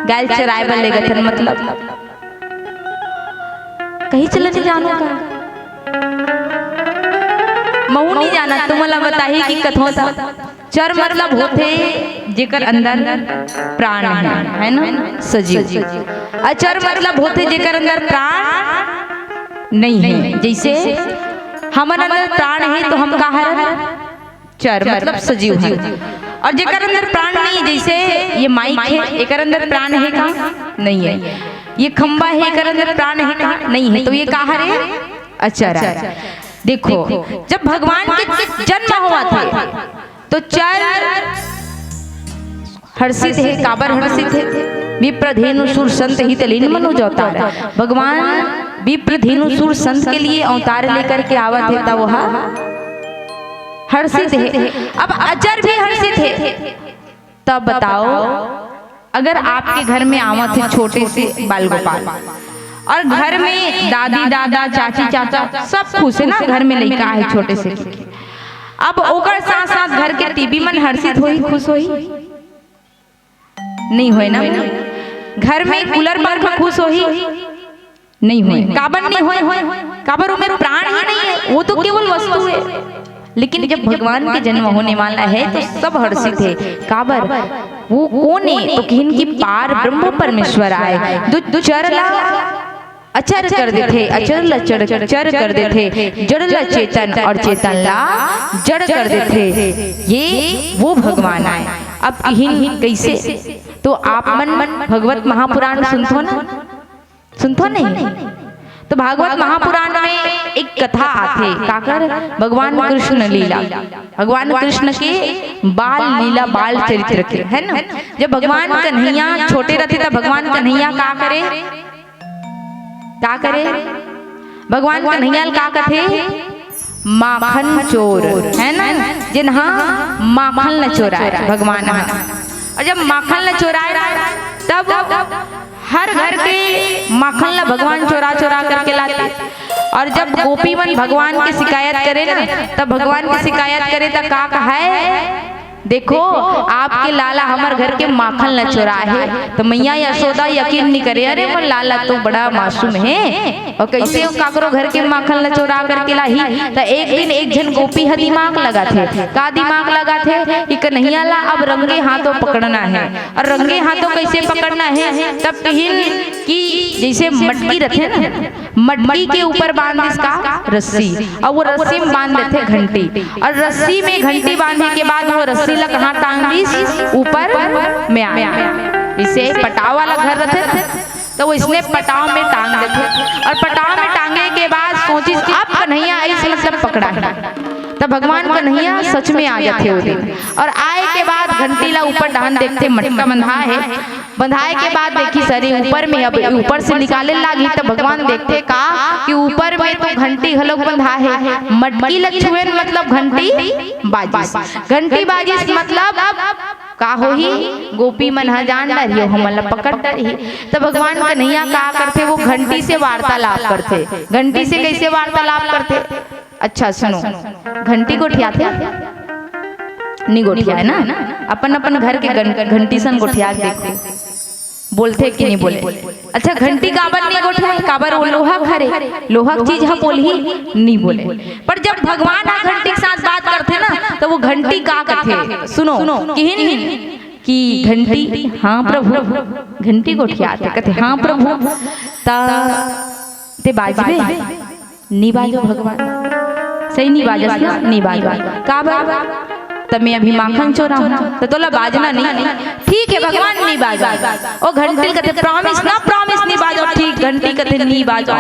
गाय चराए पर ले गए मतलब कहीं चले जानो का महू नहीं जाना। तुम मला बताही कि कथों सा चर मतलब होते जेकर अंदर प्राण है ना, सजीव। अचर मतलब होते जेकर अंदर प्राण नहीं है। जैसे हमारे अंदर प्राण है तो हम कहा चर मतलब सजीव है, और जेकर अंदर प्राण नहीं, जैसे ये माइक है एकर अंदर प्राण है का नहीं है, ये खंबा है एकर अंदर प्राण है का नहीं है, तो ये कहा रे अचर है। देखो जब भगवान के जन्म हुआ था तो चर हर्षित है, काबर हर्षित है, विप्रधेनु सुर संत हित लीन मनु अवतार। भगवान विप्रधेनु सुर संत के लिए अवतार लेकर के आवत है, तब वह हर्षित है। अब अचर भी हर्षित है। तब बताओ अगर आपके घर में आवत है छोटे से बाल गोपाल, और घर में दादी दादा चाची चाचा सब खुश है ना, घर में लड़का है छोटे से, अब ओकर साथ साथ घर के टीवी मन हर्षित होई, खुश होई नहीं होए ना। घर में कूलर पंखा खुश होई नहीं होए, काबर नहीं होए, काबर उनमें प्राण ही नहीं है, वो तो केवल वस्तु है। लेकिन जब भगवान के जन्म होने वाला है तो सब हर्षित है। काबर वो कौन है, तो किन की पार ब्रह्म परमेश्वर आए जो चरला अचर कर देते, अचर ला चर कर देते, जड़ ला चेतन और चेतन ला जड़ कर देते, ये वो भगवान आए। अब हिन कैसे, तो आप मन भगवत महापुराण सुनतो ना, सुनतो नहीं? तो भागवत महापुराण में एक कथा आथे, काकर भगवान कृष्ण लीला, भगवान कृष्ण के बाल लीला बाल चरित्र के है ना। जब भगवान कन्हैया छोटे रहते तब भगवान कन्हैया का करे, का करे भगवान कन्हैया का कथे माखन चोर है ना, जिन्हा माखन न चोराए भगवान। और जब माखन न चोराए तब हर घर के माखन ला भगवान चोरा चोरा करके लाते। और जब गोपी मन भगवान की शिकायत करे ना, तब भगवान की शिकायत करे तो का कहा है, देखो आपके लाला हमारे घर के माखन न चुरा है। तो मैया यशोदा यकीन नहीं करे, अरे वो लाला तो बड़ा मासूम है और कैसे काकरो घर के माखन न चुरा करके लाई। तो एक दिन एक जन गोपी है दिमाग लगा थे, का दिमाग लगा थे कि कन्हैया ला अब रंगे हाथों पकड़ना है। और रंगे हाथों कैसे पकड़ना है, तब कहिन कि जैसे मटकी रखे ना, मटकी के ऊपर बांध इसका रस्सी, और वो रस्सी में बांध देते घंटी, और रस्सी में घंटी बांधने के बाद वो रस्सी ला कहाँ टांग दी, ऊपर में आया। इसे पटाव वाला घर रहते तो वो इसने पटाव में टांग देते, और पटाव में टांगे के बाद सोची अब कन्हैया इस मतलब पकड़ा है। तब भगवान कन्हैया सच में आ जाते हो दिन, और आए के बाद घंटी ला ऊपर डांड देखते मटका बंधा है, बंधाए के बाद देखी सरी ऊपर में, अब ऊपर से निकाले लागी। तब भगवान देखते का कि ऊपर में तो घंटी हलक बंधा है, मटकी लछुए मतलब घंटी बाजिस, घंटी बाजिस मतलब का हो ही गोपी मन ह जान रही हो हमला पकड़ रही। तो भगवान कन्हैया का करते, वो घंटी से वार्तालाप करते। घंटी से कैसे वार्तालाप करते, अच्छा सुनो, घंटी गोठिया थे नहीं गोठिया है ना, अपन अपन घर के घंटी सन गोठिया देखो, बोलते कि नहीं बोले। अच्छा घंटी काबर नहीं गोठिया, काबर वो लोहा खरे, लोहा चीज है बोल ही नहीं बोले। पर जब भगवान आ घंटी के साथ बात करते ना, तो वो घंटी का करते, सुनो कि घंटी हाँ प्रभु, घंटी गोठिया आते कहते हाँ प्रभु, ते बाजबे नहीं बाजो भगवान, सही नहीं बाजस ना, नहीं बाजो काबर, तब मैं अभी माखन चोरा हूँ तो तोला बाजना नहीं। ठीक है भगवान नहीं बाजो, ओ घंटी कथे प्रॉमिस ना प्रॉमिस नहीं बाजो, ठीक घंटी कथे नहीं बाजो।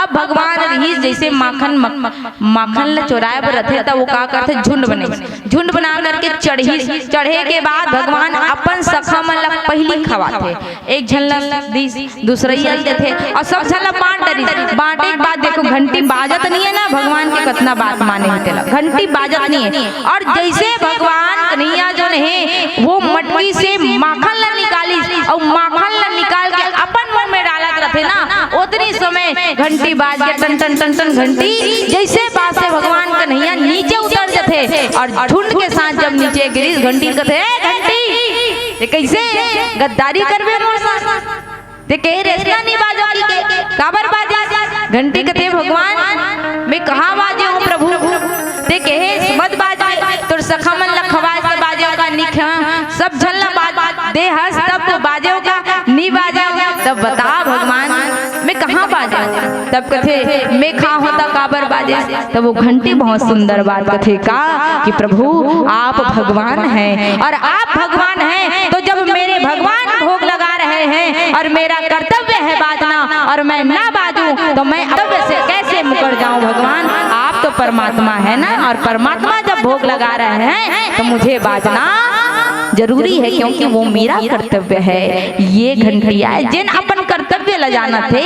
अब भगवान रही जैसे माखन ल चोराए पर रथे तब वो का करते झुंड बना करके चढ़े के बाद भगवान अपन सखा मन ला पहली खवाथे, एक झल्ला दूसरैया देथे और सब झल्ला बांटे के बाद देखो घंटी बाजत नहीं है ना, भगवान के कितना बात माने तेला घंटी बाजत नहीं है। और जैसे भगवान कन्हैया जो है वो मटकी से माखन ला निकाली और माखन ला निकाल के अपन मुंह में डालत रथे ना, उतनी समय घंटी बाज के टन टन टन टन घंटी जैसे बात से भगवान कन्हैया नीचे उतर जाते और झुंड के साथ जब नीचे गिरी घंटी कहते घंटी ये कैसे गद्दारी करबे मोर साथ ते कहे रेसना नहीं बाजो के काबर बाजे घंटी कहते भगवान मैं कहां बाजे हूं प्रभु ते कहे मत बाजे तोर सखा मन ला खवाए से बाजे का निखा सब झल्ला बाज दे हंस तब तो बाजे का नहीं बाजे तब बता भगवान मैं कहां बाजे तब कथे मैं खा होता काबर बाजे तब वो घंटी बहुत सुंदर बात कथे का कि प्रभु आप भगवान हैं और आप भगवान हैं तो जब मेरे भगवान भोग लगा रहे हैं और मेरा कर्तव्य है बाजना और मैं ना बाजूं तो मैं कर्तव्य से कैसे मुकर जाऊं भगवान, आप तो परमात्मा है ना और परमात्मा जब भोग लगा रहे हैं तो मुझे बाजना जरूरी है क्योंकि वो मेरा कर्तव्य है। ये घंटिया है जिन अपन कर्तव्य ल जाना थे,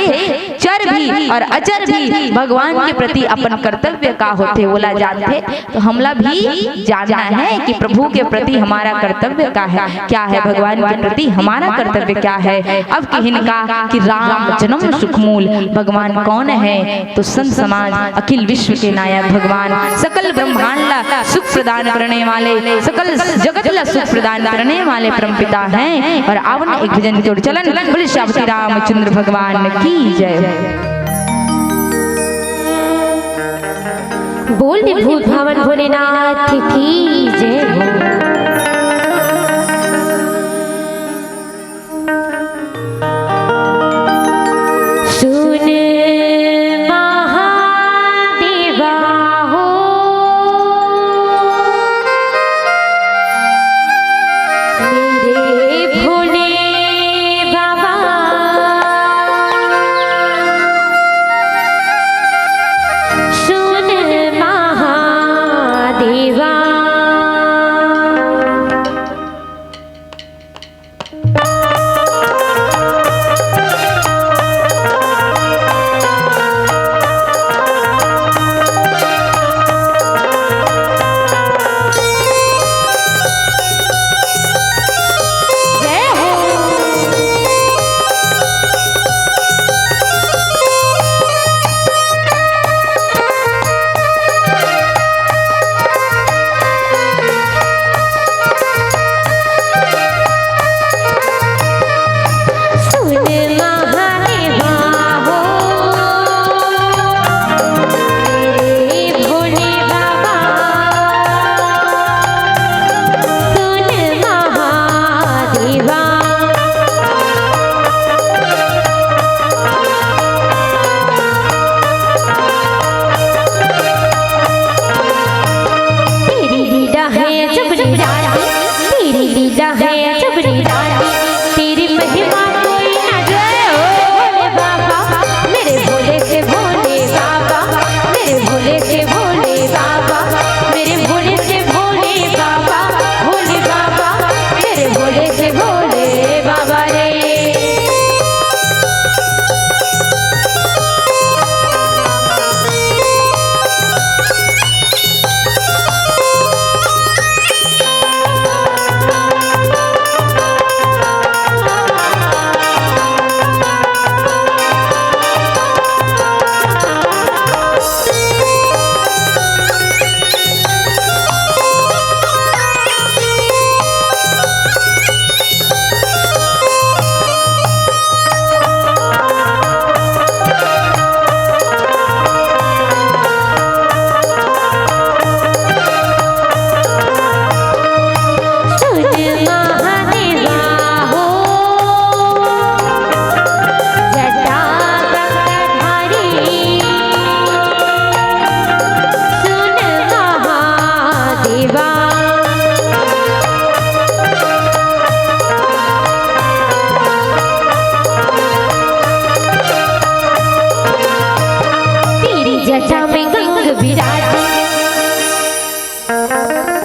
चर भी और अचर भी भगवान के प्रति अपन कर्तव्य का होते वो ला जाते, तो हमला भी जानना है कि प्रभु के प्रति हमारा कर्तव्य क्या है भगवान के प्रति हमारा कर्तव्य क्या है। अब किन का कि राम जन्म सुखमूल भगवान कौन है तो संत समाज अखिल विश्व के नायक भगवान सकल ब्रह्मांड ला सुख प्रदान करने वाले सकल जगत ला सुख प्रदान करने वाले परमपिता हैं। और आवन एक भजन जोड़ चलन बोले श्री रामचंद्र भगवान की जय। बोल भूत भवन भोलेनाथ की जय।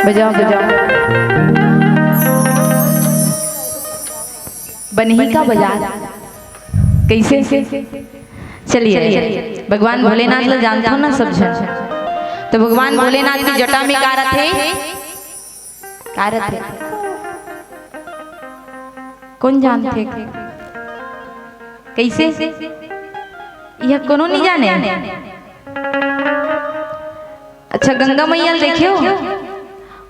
बजाओ बजाओ। बनही का बाजार कैसे? चलिए, भगवान भोलेनाथ ला जानते हो ना सब जन। तो भगवान भोलेनाथ की जटा में का रथे? कौन जानते? कैसे? यह कोनो नहीं जाने। अच्छा, गंगा मैया देखियो,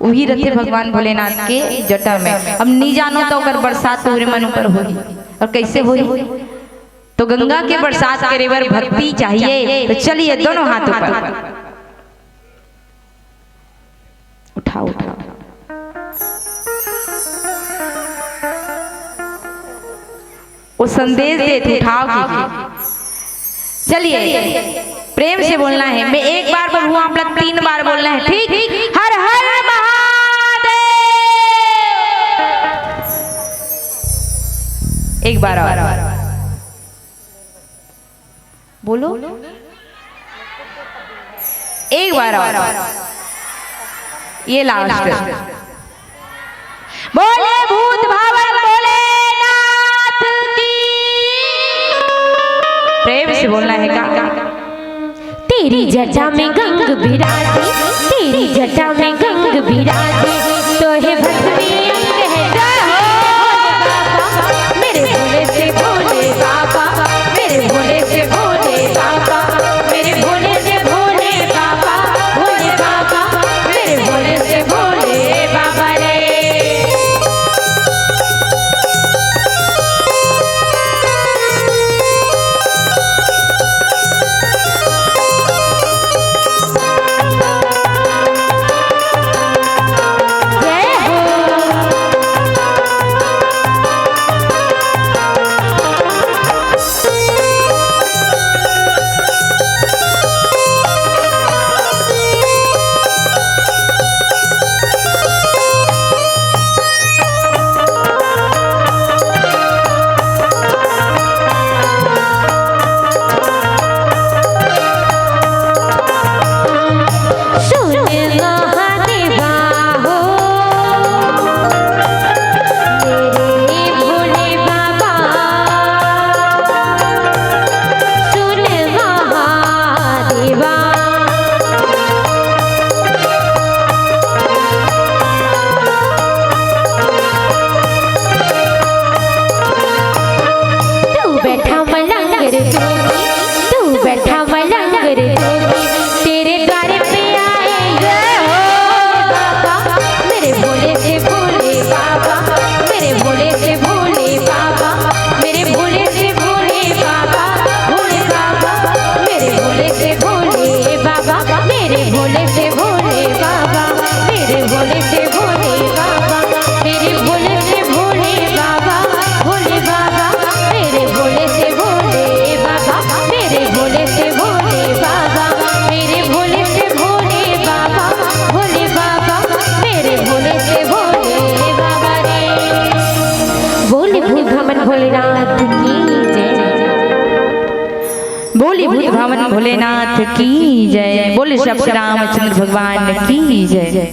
वही रहते भगवान भोलेनाथ के जटा में। अब नहीं जानो तो अगर बरसात तोरे मन ऊपर होगी, और कैसे होगी? तो गंगा के बरसात करे बर भक्ति चाहिए। तो चलिए दोनों हाथों पर उठाओ उठाओ। वो संदेश देते, उठाओ कीजिए। चलिए, प्रेम से बोलना है। मैं एक बार बोलूँ, आप लोग 3 बार बोलना है, ठीक? हर हर महादेव। एक बार और बोलो, एक बार और। ये लास्ट। बोले भूत भावन भोलेनाथ की। प्रेम से बोलना है का। तेरी जटा में गंग बिराजी, तेरी जटा में गंग बिराजी, तो है भस्मी अंग है बाबा, मेरे भोले से भोले बाबा, मेरे भोले से भोले बाबा, मेरे भोले से भोले बाबा, भोले बाबा, मेरे भोले से भोले बाबा रे। भोलेनाथ की जय। बोले श्री रामचंद्र भगवान की जय।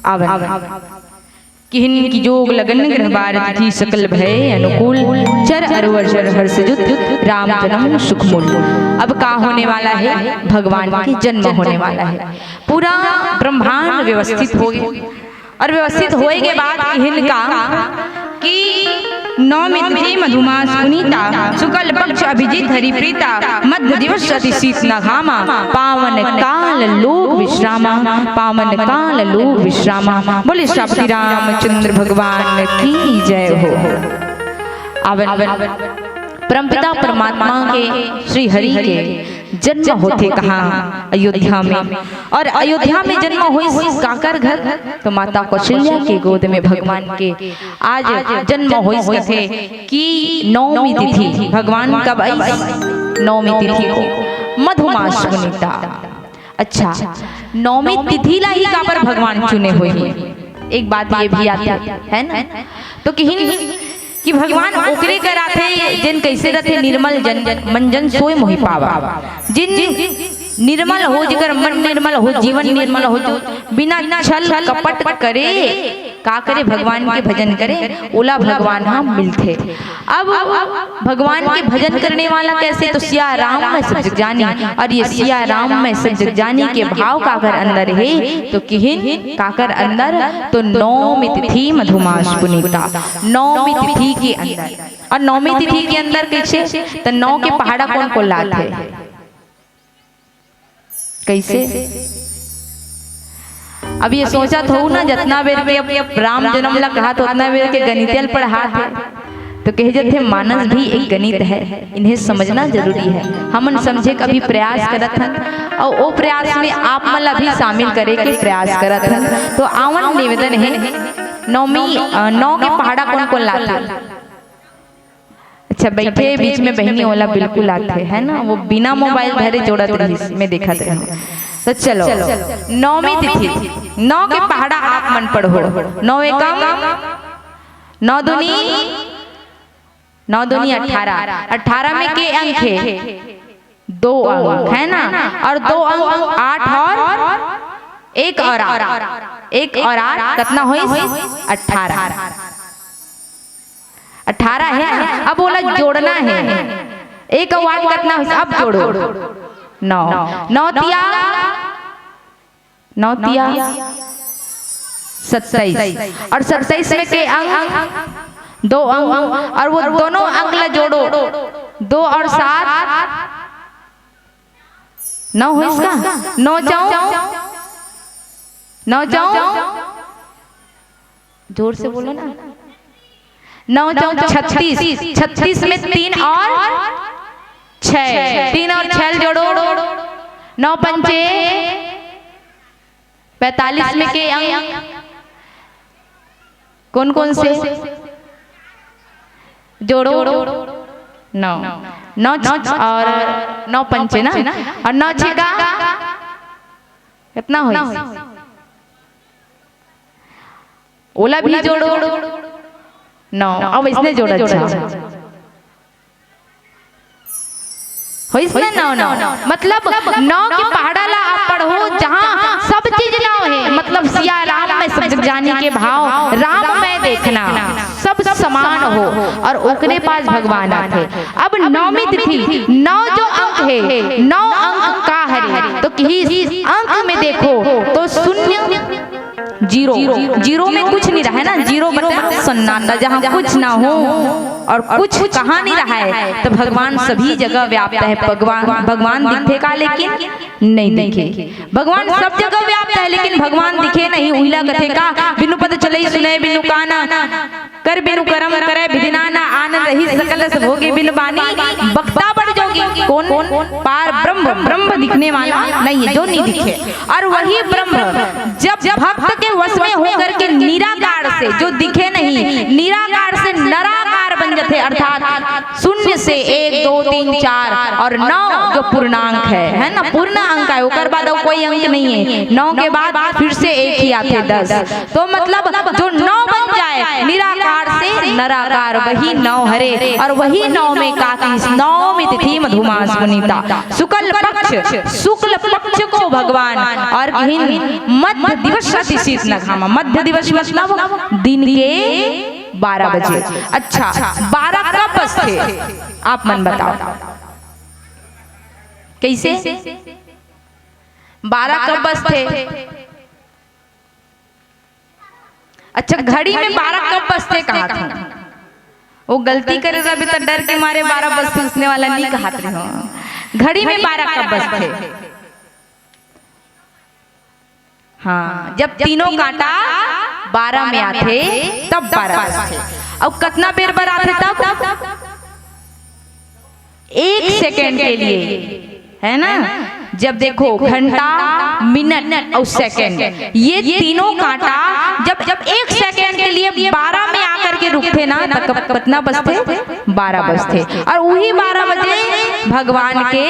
अब किहन की जोग लगन ग्रह बार थी सकल भय अनुकूल, चर अरवर चर हर्षयुत राम जन्म सुखमूल। अब का होने वाला है? भगवान के जन्म होने वाला है। पूरा ब्रह्मांड व्यवस्थित हो गया, और व्यवस्थित होए के बाद किहन का कि नौमी तिथि मधुमास पुनीता, शुक्ल पक्ष अभिजीत हरिप्रीता, मध्य दिवस अति शीत नघामा, पावन काल लोक विश्रामा, पावन काल लोक विश्रामा। बोले श्री रामचंद्र भगवान की जय हो। परमपिता परमात्मा के श्री हरि के जन्म होते कहाँ? अयोध्या में। और अयोध्या में जन्म हुई काकर घर? तो माता कौशल्या के गोद में भगवान के आज जन्म हुई थे कि नौमी तिथि। भगवान कब आई? नौमी तिथि को, मधुमास पुनीता। अच्छा, नौमी तिथि ला ही का पर भगवान चुने हुए। एक बात ये भी आती है ना, तो कि भगवान ओकरे कराथे जिन कैसे रहते निर्मल जन मन जन सोए मोहि पावा। जिन निर्मल हो जिकर मन निर्मल हो, जीवन निर्मल हो, जो बिना छल कपट करे का करे भगवान के भजन करे, ओला भगवान हम मिलते। अब भगवान के भजन करने वाला कैसे, तो सिया राम में सब जग जानी, और ये सिया राम में सब जग जानी के भाव काकर अंदर है, तो किहिन काकर अंदर, तो नौमी तिथि मधुमास पुनीता, नौमी तिथि के अंदर। और नौमी तिथि के अंदर कैसे, तो नौ के पहाड़ा कौन को लाते कैसे। अब ये सोचा तो ना जितना बेर के अब राम जन्म ला कहा तो उतना बेर के गणितियल पढ़ा थे, तो कहे जाते मानस भी एक गणित है, इन्हें समझना जरूरी है। हम समझे कभी प्रयास करत हन, और वो प्रयास में आप मला भी शामिल करे के प्रयास करत हन। तो आवन निवेदन है, नौ के पहाड़ा कौन कौन लाते, अच्छा बैठे बीच में बहनी वाला बिल्कुल आते है ना, वो बिना मोबाइल धरे जोड़त रही में देखा थे। तो चलो नौमी तिथि, नौ के पहाड़ा आप मन पढ़ो। नौ एकम नौ दूनी 18, 18 में के अंक है, 2 अंक है ना, और 2 अंक 8 और 1 और 8 कितना हुई 18 है ना। अब बोला जोड़ना है, 1 और 8 कितना हुई, अब जोड़ो 9 तिया 27, और 27 में के अंक 2 अंक, और वो दोनों अंक ला जोड़ो, 2 और 7 9 हो इसका, 9 जाओ जोर से बोलो ना, 9 जाओ 36 में 3 और 6, 3 और 6 जोड़ो, 9 पंचे 45 में के अंक कौन कौन से जोड़ो, 9 और 9 पंचे ना, और 9 छेका कितना हुई, ओला भी जोड़ो 9, अब इसने जोड़ा हो इसमें 9 मतलब 9 के पहाड़ा ला आप पढ़ो, जहाँ सब चीज 9 है, मतलब सिया राम में सब जग जाने के भाव, राम में देखना सब समान हो, और ओकरे पास भगवान आते। अब नौमी तिथि 9 जो अंक है, 9 अंक का है, तो किसी अंक में देखो तो 0 जीरो में कुछ नहीं रहा है ना, जीरो मतलब सन्नाटा, जहाँ कुछ ना हो और कुछ कहाँ नहीं रहा है, तो भगवान सभी जगह व्याप्त है। भगवान दिखे का लेकिन नहीं दिखे, भगवान सब जगह व्याप्त है लेकिन भगवान दिखे नहीं। उहिला कथे का बिनु पद चले सुने बिनु काना, कर बिनु कर्म करे विधिनाना, आनंद रही सकल से भोगे बिनु बानी, बक्ता बढ़ जोगी कौन पार ब्रह्म दिखने वाला नहीं है जो नहीं दिखे। और वही ब्रह्म जब भक्त के वश में होकर के निराकार से जो दिखे नहीं, निराकार से नराकार बन जाते, अर्थात 0 से 1 2 3 4 और 9 जो पूर्णांक है ना, पूर्ण अंक है, उसके बाद कोई अंक नहीं है, 9 के बाद फिर से 1 ही आते 10, तो मतलब जो 9 बन जाए निराकार से नराकार, वही 9 हरे, और वही 9 में काकी 9 में तिथि मधुमास पुनीता, शुक्ल पक्ष को भगवान, और मध्य दिवस शीत न घामा, मध्य दिवस मतलब दिन के 12 बजे। अच्छा 12 कब बजते आप मन बताओ कैसे, 12 कब बजते, अच्छा घड़ी में 12 कब बजते कहा था, वो गलती करे रवि तो डर के मारे 12 बजते उसने वाला नहीं कहा था, घड़ी में 12 कब बजते, हाँ जब तीनों कांटा 12 में आते तब 12 बजते। अब कितना बेर बर आते तब 1 सेकेंड के लिए है ना, जब देखो घंटा मिनट और सेकेंड, ये तीनों कांटा जब 1 सेकेंड के लिए 12 में आकर के रुकते ना, तब कितना बजते 12 बजते। और वही 12 बजे भगवान के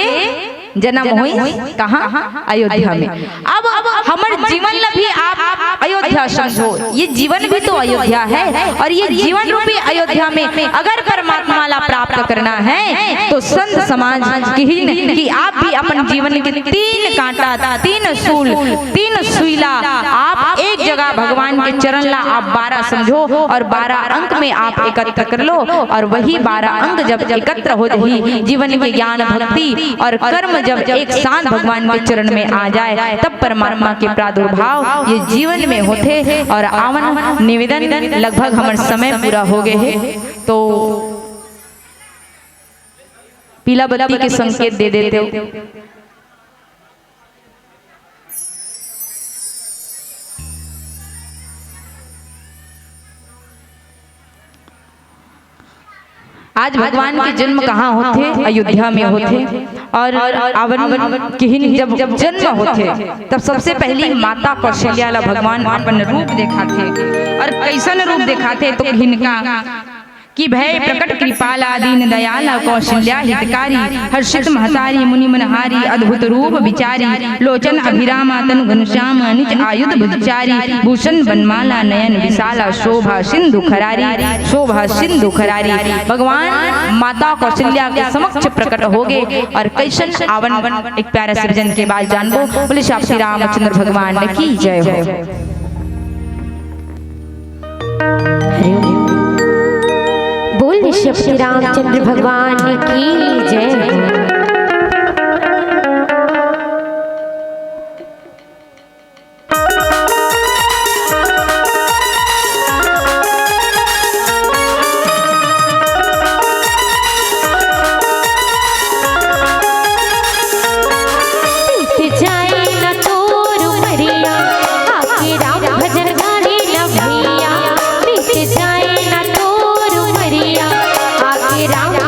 जन्म हुई कहाँ? अयोध्या में। अब हमारे जीवन में भी आप अयोध्या समझो, ये जीवन भी तो अयोध्या है, और ये जीवन रूपी अयोध्या में अगर परमात्मा ला प्राप्त करना है तो संत समाज की आप भी अपन जीवन के 3 कांटा, 3 सूल, 3 सुईला आप एक जगह भगवान के चरण ला आप 12 समझो और 12 अंक में आप एकत्र कर लो, और वही 12 अंक जब एकत्र हो जाए जीवन के ज्ञान भक्ति और कर्म जब एक साथ भगवान के चरण में आ जाए तब परमात्मा के प्रादुर्भाव ये जीवन में होते। और आवन निवेदन लगभग हमारे समय पूरा हो गए है, तो पीला बत्ती के संकेत दे देते हो। आज भगवान के जन्म कहाँ होते? अयोध्या में होते। और आवन किहिन जब जन्म होते तब सबसे पहली माता कौशल्या ला भगवान अपन रूप देखा थे, और कैसन रूप देखा थे तो हिनका कि भय प्रकट कृपाला दीन दयाला कौशल्या हितकारी, हर्षित महतारी मुनि मनहारी, अद्भुत रूप विचारी, लोचन अभिरामा तनु घनश्याम, निज आयुध भुजचारी, भूषण बनमाला नयन विशाला, शोभा सिंधु खरारी, शोभा सिंधु खरारी। भगवान माता कौशल्या के समक्ष प्रकट हो गए, और कैसन आवन एक प्यारे सृजन के बाद जानबो। बोले श्री रामचंद्र भगवान की जय हो। बोल श्री रामचंद्र भगवान की जय।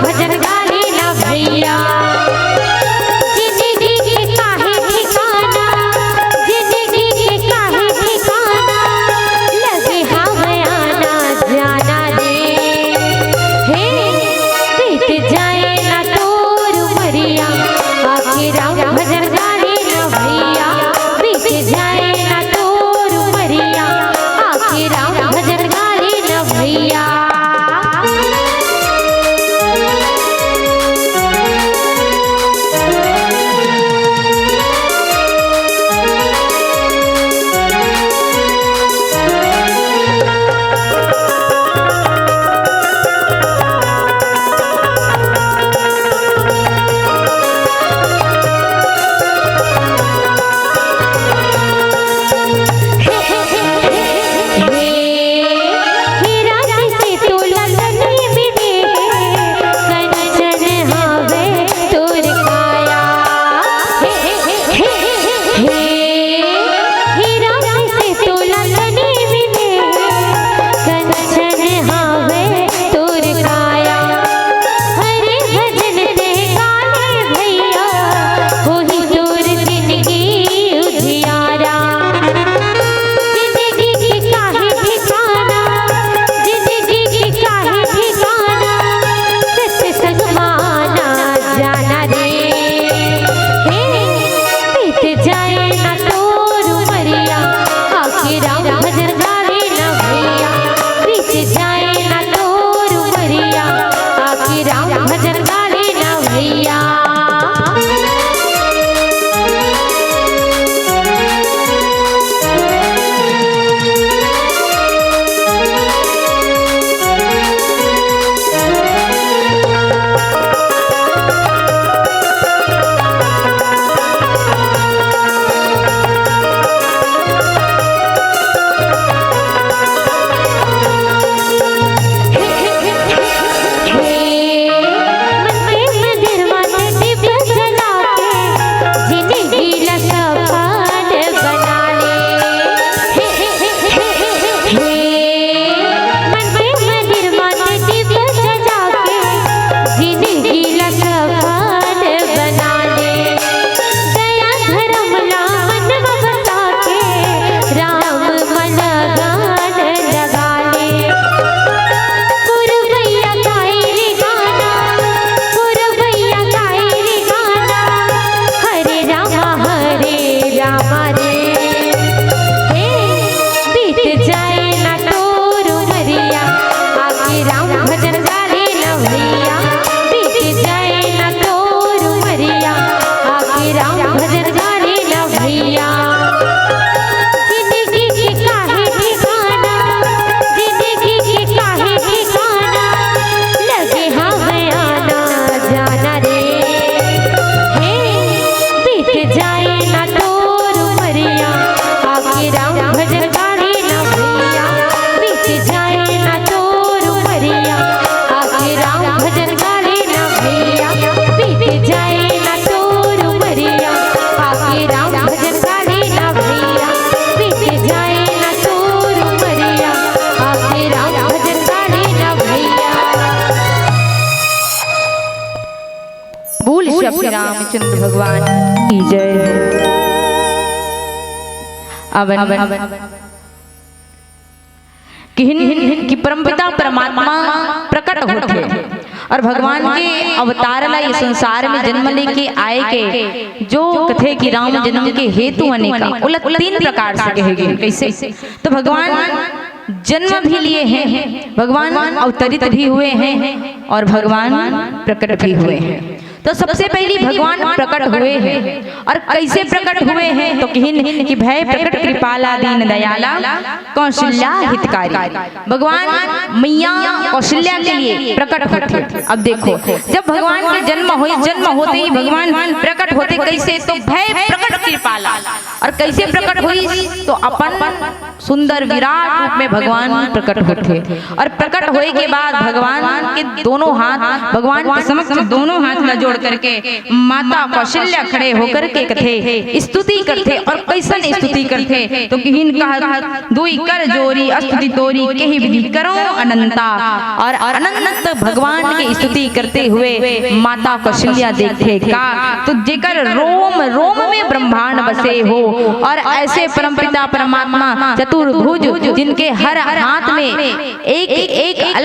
भजन गाली न भैया। श्री रामचंद्र भगवान की जय। कि परमपिता परमात्मा प्रकट होते और भगवान के अवतार ला ये संसार में जन्म लेके आए के जो कथे कि राम जन्म के हेतु अनेका उलट 3 प्रकार से कहेंगे। कैसे? तो भगवान जन्म भी लिए हैं, भगवान अवतरित भी हुए हैं और भगवान प्रकट भी हुए हैं। तो सबसे पहली भगवान प्रकट हुए हैं और कैसे प्रकट हुए हैं? तो कहिन कि भय प्रकट कृपाला दीन दयाला कौशल्या हितकारी। भगवान मैया कौशल्या के लिए प्रकट होते। अब देखो, जब भगवान के जन्म होते ही भगवान प्रकट होते कैसे? तो भय प्रकट कृपाला। और कैसे प्रकट हुई? तो अपन सुंदर विराट रूप में भगवान प्रकट होते और प्रकट होए के बाद भगवान के दोनों हाथ भगवान के समक्ष दोनों हाथ में जोड़ करके माता कौशल्या खड़े होकर के कथे स्तुति करते। और कैसन स्तुति करते? तो किहिन कहा दुई कर जोरी स्तुति तोरी केहि विधि करो अनंता। और अनंत भगवान की स्तुति करते हुए माता कौशल्या देखते का तो जेकर रोम रोम में ब्रह्मांड बसे हो और ऐसे परमपिता परमात्मा चतुर्भुज जिनके हर हाथ में एक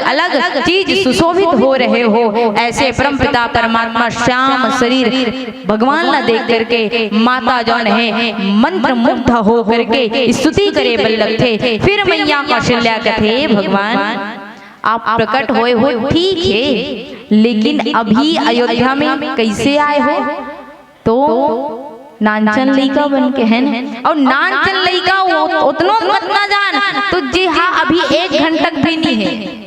अलग चीज सुशोभित हो रहे हो, ऐसे परमपिता परमात्मा श्याम शरीर भगवान ला देख करके माता जौन है मंत्र मुग्ध हो करके स्तुति करे बल्लभ थे। फिर मैया कौशल्या कथे भगवान आप प्रकट होए हो ठीक है, लेकिन अभी अयोध्या में कैसे आए हो? तो नानचन लइका बन के है और नानचन लइका उतनो मत ना जान तो जी हाँ अभी 1 घंटा भी नहीं है।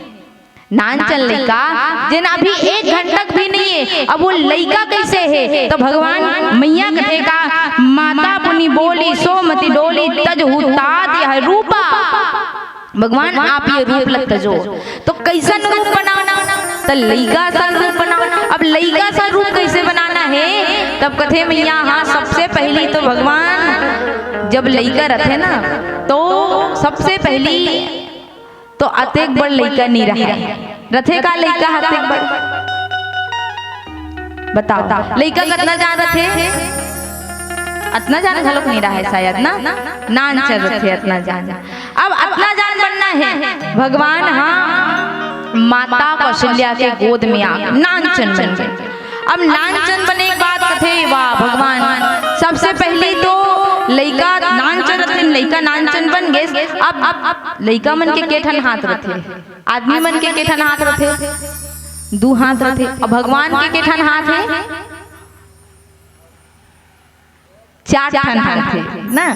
नानचन लइका जिन अभी 1 घंटा भी नहीं है, अब वो लइका कैसे है? तो भगवान मैया कहेगा माता पुनि बोली सोमति डोली तज हुतात यह रूपा। भगवान आप ये रूप लग तजो। तो कैसन रूप बनाना? तो लइका सा रूप बनाना। अब लइका सा रूप कैसे बनाना है? तब कथे मैया हाँ सबसे पहली तो भगवान जब लइका रथे ना तो सबसे पहली तो अतेक बड़ लइका नहीं रहे रथे का लइका अतेक बड़ बताओ लइका कितना जान रथे? अतना जान झलक नहीं रहा है शायद ना नानचन रथे अतना जान। अब अतना जान बनना है भगवान हाँ माता कौशल्या के गोद में आ नानचन बन गए। अब नानचन बने के बाद कथे वाह भगवान सबसे पहले तो लइका नानचन रथे, लइका नानचन बन गए। अब लइका मन के केठन हाथ रथे, आदमी मन के केठन हाथ रथे? 2 हाथ रथे। अब भगवान के केठन हाथ है? 4 ठन हाथ थे ना।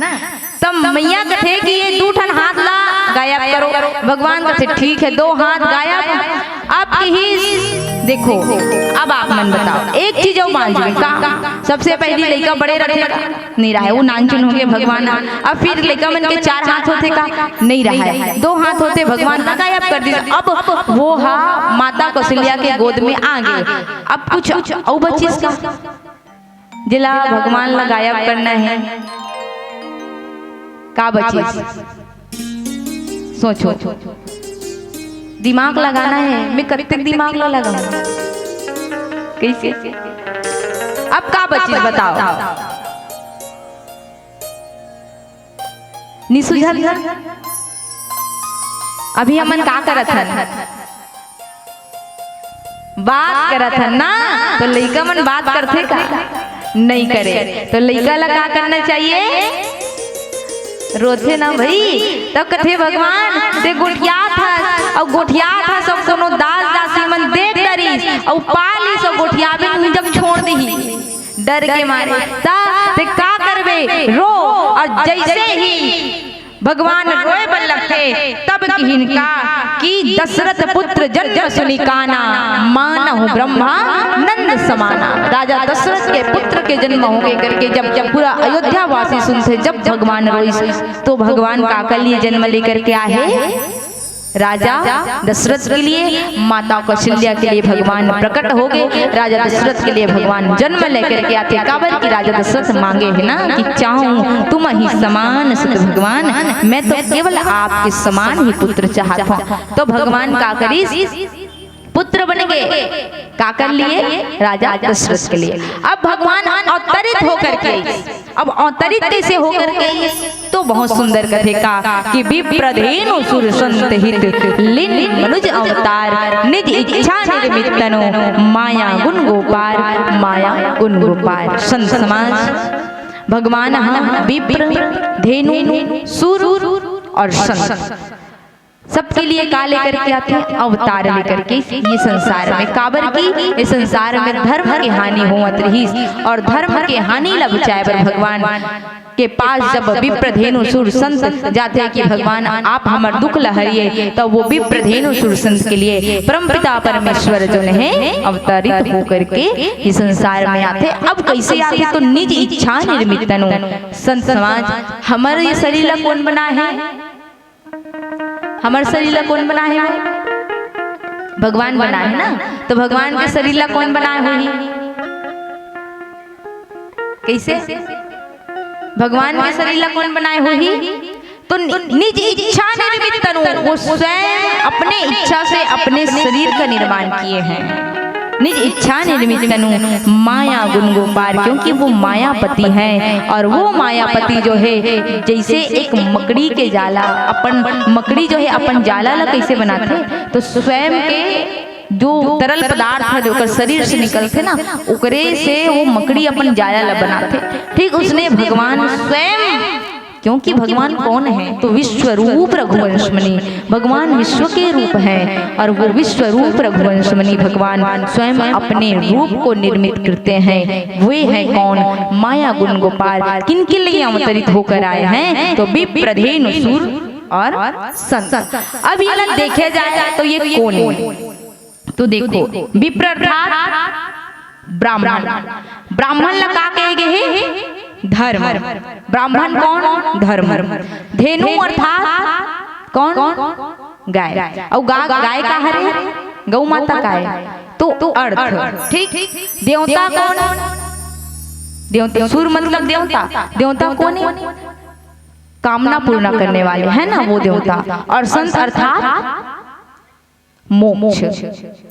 तब मैया कथे कि ये 2 ठन हाथ ला गायब करो। भगवान कथे ठीक है 2 हाथ गायब। अब ही देखो अब आप मन बताओ एक चीज और मान लीजिए का सबसे पहली लइका बड़े रथे नहीं रहा है वो नानचन हो गए भगवान। अब फिर लइका मन के 4 हाथ होते का नहीं रहा है 2 हाथ होते भगवान का गायब कर दिया। अब वो हा माता कौशल्या के गोद में आ गए। अब कुछ और बचिस का जिला भगवान ला गायब करना है का बचिस? सोचो दिमाग लगाना है। मैं कब तक दिमाग ला लगाऊं? कैसे? अब का बचिस बताओ? निसुझल अभी हमन का करत हन? बात करत हन ना। तो लइका मन बात करथे का? नहीं करे। तो लइका ला का करना चाहिए? रोथे ना भाई। तब कथे भगवान ते गोठिया था और गोठिया था सब कोनो दास दासी मन देख डरी और पाली सब गोठिया भी जब छोड़ दी डर के मारे ते का करबे रो। और जैसे ही भगवान रोए बल्लभ थे तब किहिनका कि दशरथ पुत्र जन्म सुनि काना मानहु ब्रह्मा नंद समाना। राजा दशरथ के पुत्र के जन्म हो गए करके जब पूरा अयोध्या वासी सुनते जब भगवान रोई तो भगवान का लिए जन्म लेकर के आए राजा दशरथ के लिए माता कौशल्या के लिए भगवान प्रकट हो गए। राजा दशरथ के लिए भगवान जन्म लेकर के आते काबर की राजा दशरथ मांगे है ना कि चाहूं तुम ही समान सुत भगवान मैं तो केवल आपके समान ही पुत्र चाहता हूं। तो भगवान का करीस पुत्र बन गए का कर लिए? राजा दशरथ के लिए। अब भगवान अवतरित होकर के, अब अवतरित कैसे होकर के? तो बहुत सुंदर कथे का कि विप्रधेनु सुर संत हित लीन मनुज अवतार निज इच्छा निर्मित तनु माया गुण गोपार माया गुण गोपार। संत समाज भगवान हम विप्र धेनु सुर और संत सबके लिए का लेकर के आते हैं? अवतार लेकर के ये संसार में काबर की इस संसार में धर्म की हानि होवत रही और धर्म की हानि लब चाहे पर भगवान के पास जब विप्रधेनु सुर संत जाते हैं कि भगवान आप हमार दुख लहरिए, तो वो विप्रधेनु सुर संत के लिए परमपिता परमेश्वर जो है अवतरित होकर के इस संसार में आते। अब कैसे आते? तो निज इच्छा निर्मित तनु। संत समाज हमारे ये शरीर कौन बना है? हमारे शरीर कौन बना है? भगवान बना है ना। तो भगवान के शरीर कौन बनाए हुई? कैसे? भगवान के शरीर कौन बनाए हुई? तो निज इच्छा निर्मित तनु, वो स्वयं अपने इच्छा से अपने शरीर का निर्माण किए हैं। निज इच्छा निर्मित तनु माया गुण गोपार, क्योंकि वो मायापति हैं। और वो मायापति जो है जैसे एक मकड़ी के जाला, अपन मकड़ी जो है अपन जाला ला कैसे बनाते? तो स्वयं के जो तरल पदार्थ है जो शरीर से निकलते ना, उकरे से वो मकड़ी अपन जाला ला बनाते। ठीक उसने भगवान स्वयं, क्योंकि भगवान कौन है? तो विश्व रूप रघुवंशमणि, भगवान विश्व के रूप हैं। और वो विश्व रूप रघुवंशमणि भगवान स्वयं अपने रूप को निर्मित करते हैं। वे हैं कौन? माया गुण गोपाल। किनके लिए अवतरित होकर आए हैं? तो विप्रधेनु सुर और संत। अब ये देखे जाए तो ये कौन है? तो देखो विप्र अर्थात ब्राह्मण। ब्राह्मण लगा के गए धर्म। ब्राह्मण कौन? धर्म। धेनु अर्थात कौन? गाय। और गाय का हरे गौ माता का है तो अर्थ। ठीक। देवता कौन? देवता सुर मतलब देवता। देवता कौन है? कामना पूर्ण करने वाले है ना वो देवता। और संत अर्थात मोक्ष।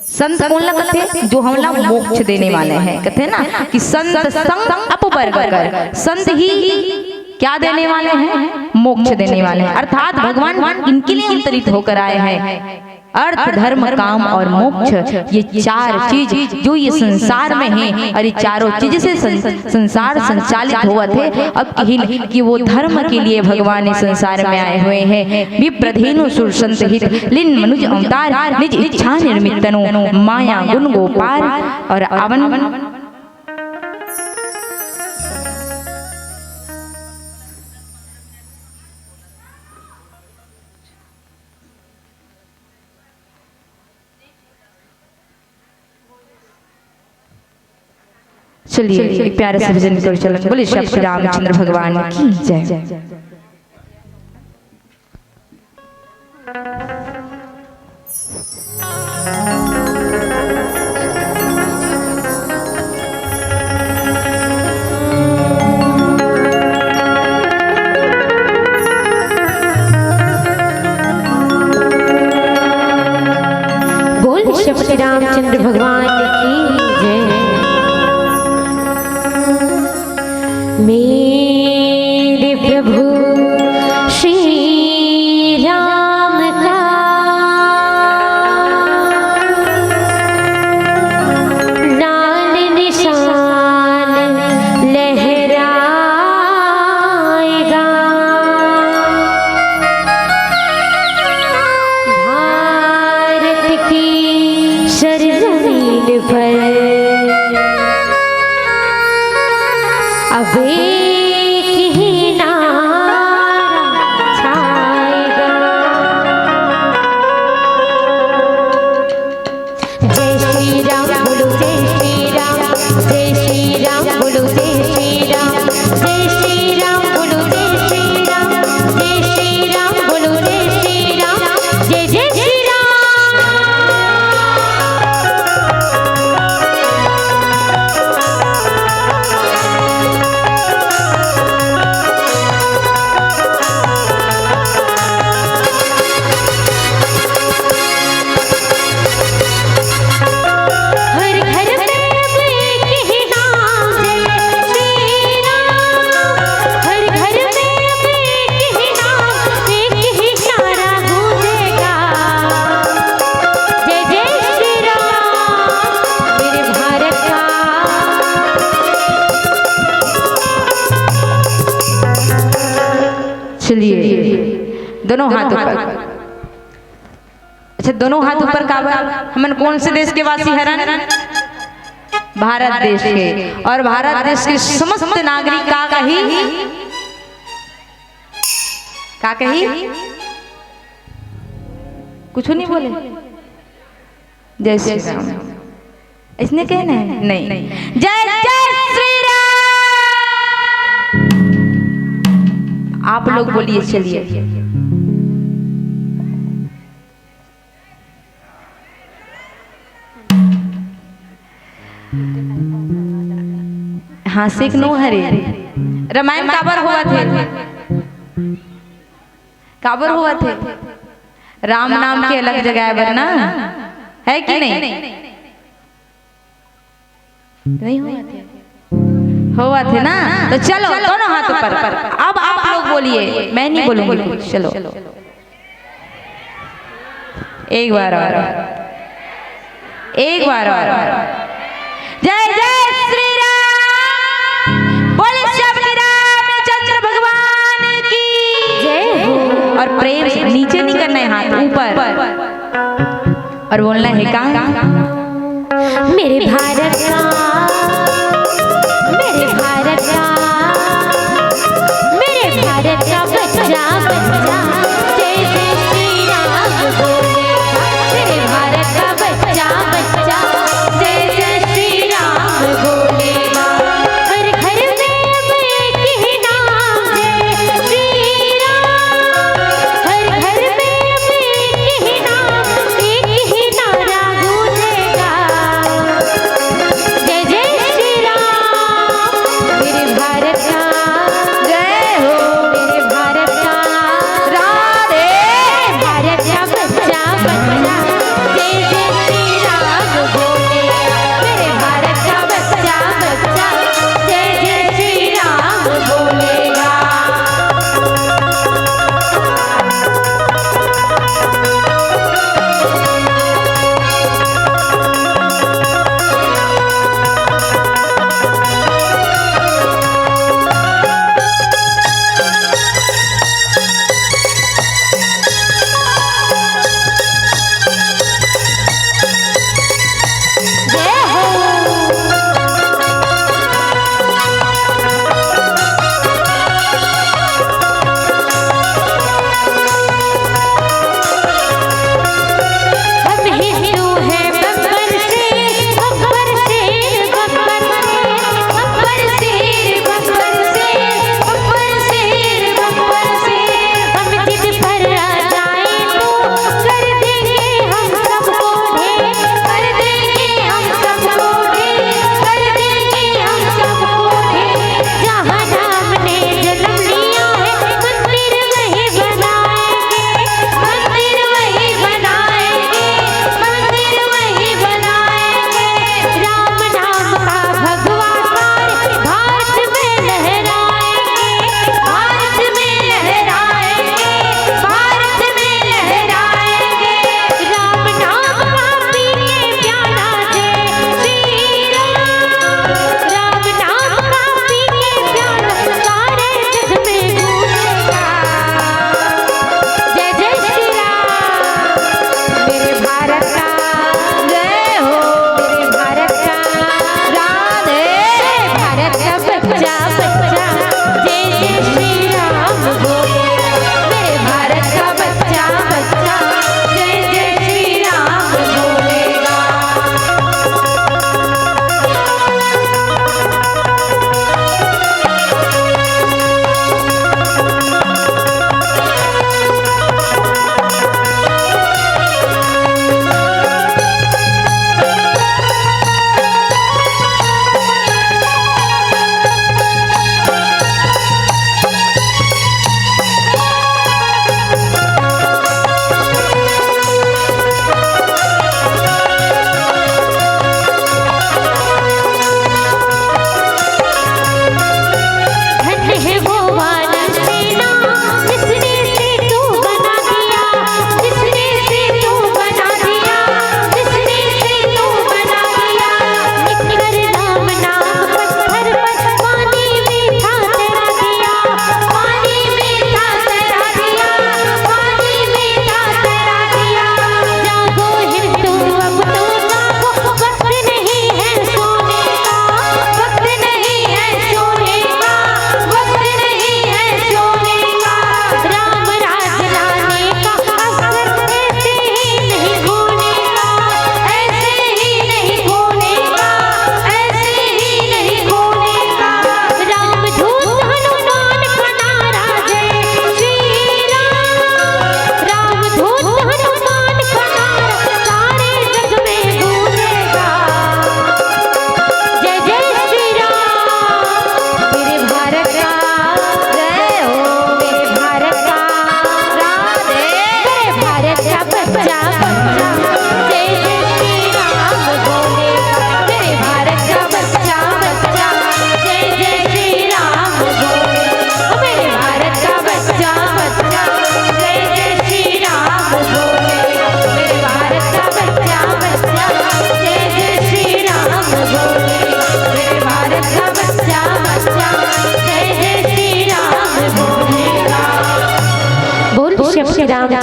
संत कौन लगते? जो हमला मोक्ष देने वाले हैं। कहते हैं ना कि संत संग अपवर्ग कर, संत ही क्या देने वाले हैं? मोक्ष देने वाले हैं। अर्थात भगवान इनके लिए अवतरित होकर आए हैं। अर्थ धर्म काम और मोक्ष, ये चार चीज जो ये संसार में है, और ये चारों चीज से संसार संचालित हुआ थे। अब कि वो धर्म के लिए भगवान इस संसार में आए हुए हैं। विप्रधेनु सुर संत हित लीन मनुज अवतार निज इच्छा निर्मित तनु माया गुण गोपार। और अवन चलिए एक प्यारे से भजन कर चलन। बोले श्री रामचंद्र भगवान की जय। बोल श्री रामचंद्र भगवान की जय। मेरे प्रभु श्री राम का लाल निशान लहराएगा। भारत की सरजमीन पर अब एक ही नारा छाएगा। जय श्री राम बोलो, जय श्री राम, जय श्री राम बोलो, जय श्री राम, जय श्री राम बोलो, जय श्री राम, जय श्री राम बोलो, जय श्री राम, जय जय श्री राम। दोनों हाथ ऊपर। अच्छा दोनों हाथ ऊपर काबा। हमन कौन से देश के वासी हरन? भारत देश के। और भारत देश के समस्त नागरिक का कही कुछ नहीं बोले। जय श्री राम इसने कहना है? नहीं। जय जय श्री राम आप लोग बोलिए। चलिए हाँ सिख नो हरे। रामायण काबर हुआ थे? राम नाम के अलग जगह पर ना है कि नहीं? नहीं हुआ थे ना। तो चलो दोनों हाथ ऊपर। अब आप लोग बोलिए, मैं नहीं बोलूंगी। चलो एक बार और। जय जय श्री राम। बोले श्री रामचंद्र भगवान की जय हो। और प्रेम से नीचे नहीं करना है, हाथ ऊपर। और बोलना है कहाँ? मेरे भारत का, मेरे भारत का, मेरे भारत का बच्चा बच्चा जय जय श्री राम बोलेगा। मेरे भारत का बच्चा बच्चा जय जय श्री राम बोलेगा। हर घर में अब एक ही नाम जय श्री राम। हर घर में अब एक ही नाम, एक ही नारा गूंजेगा। जय जय श्री राम। मेरे भारत का जय हो। मेरे भारत का राम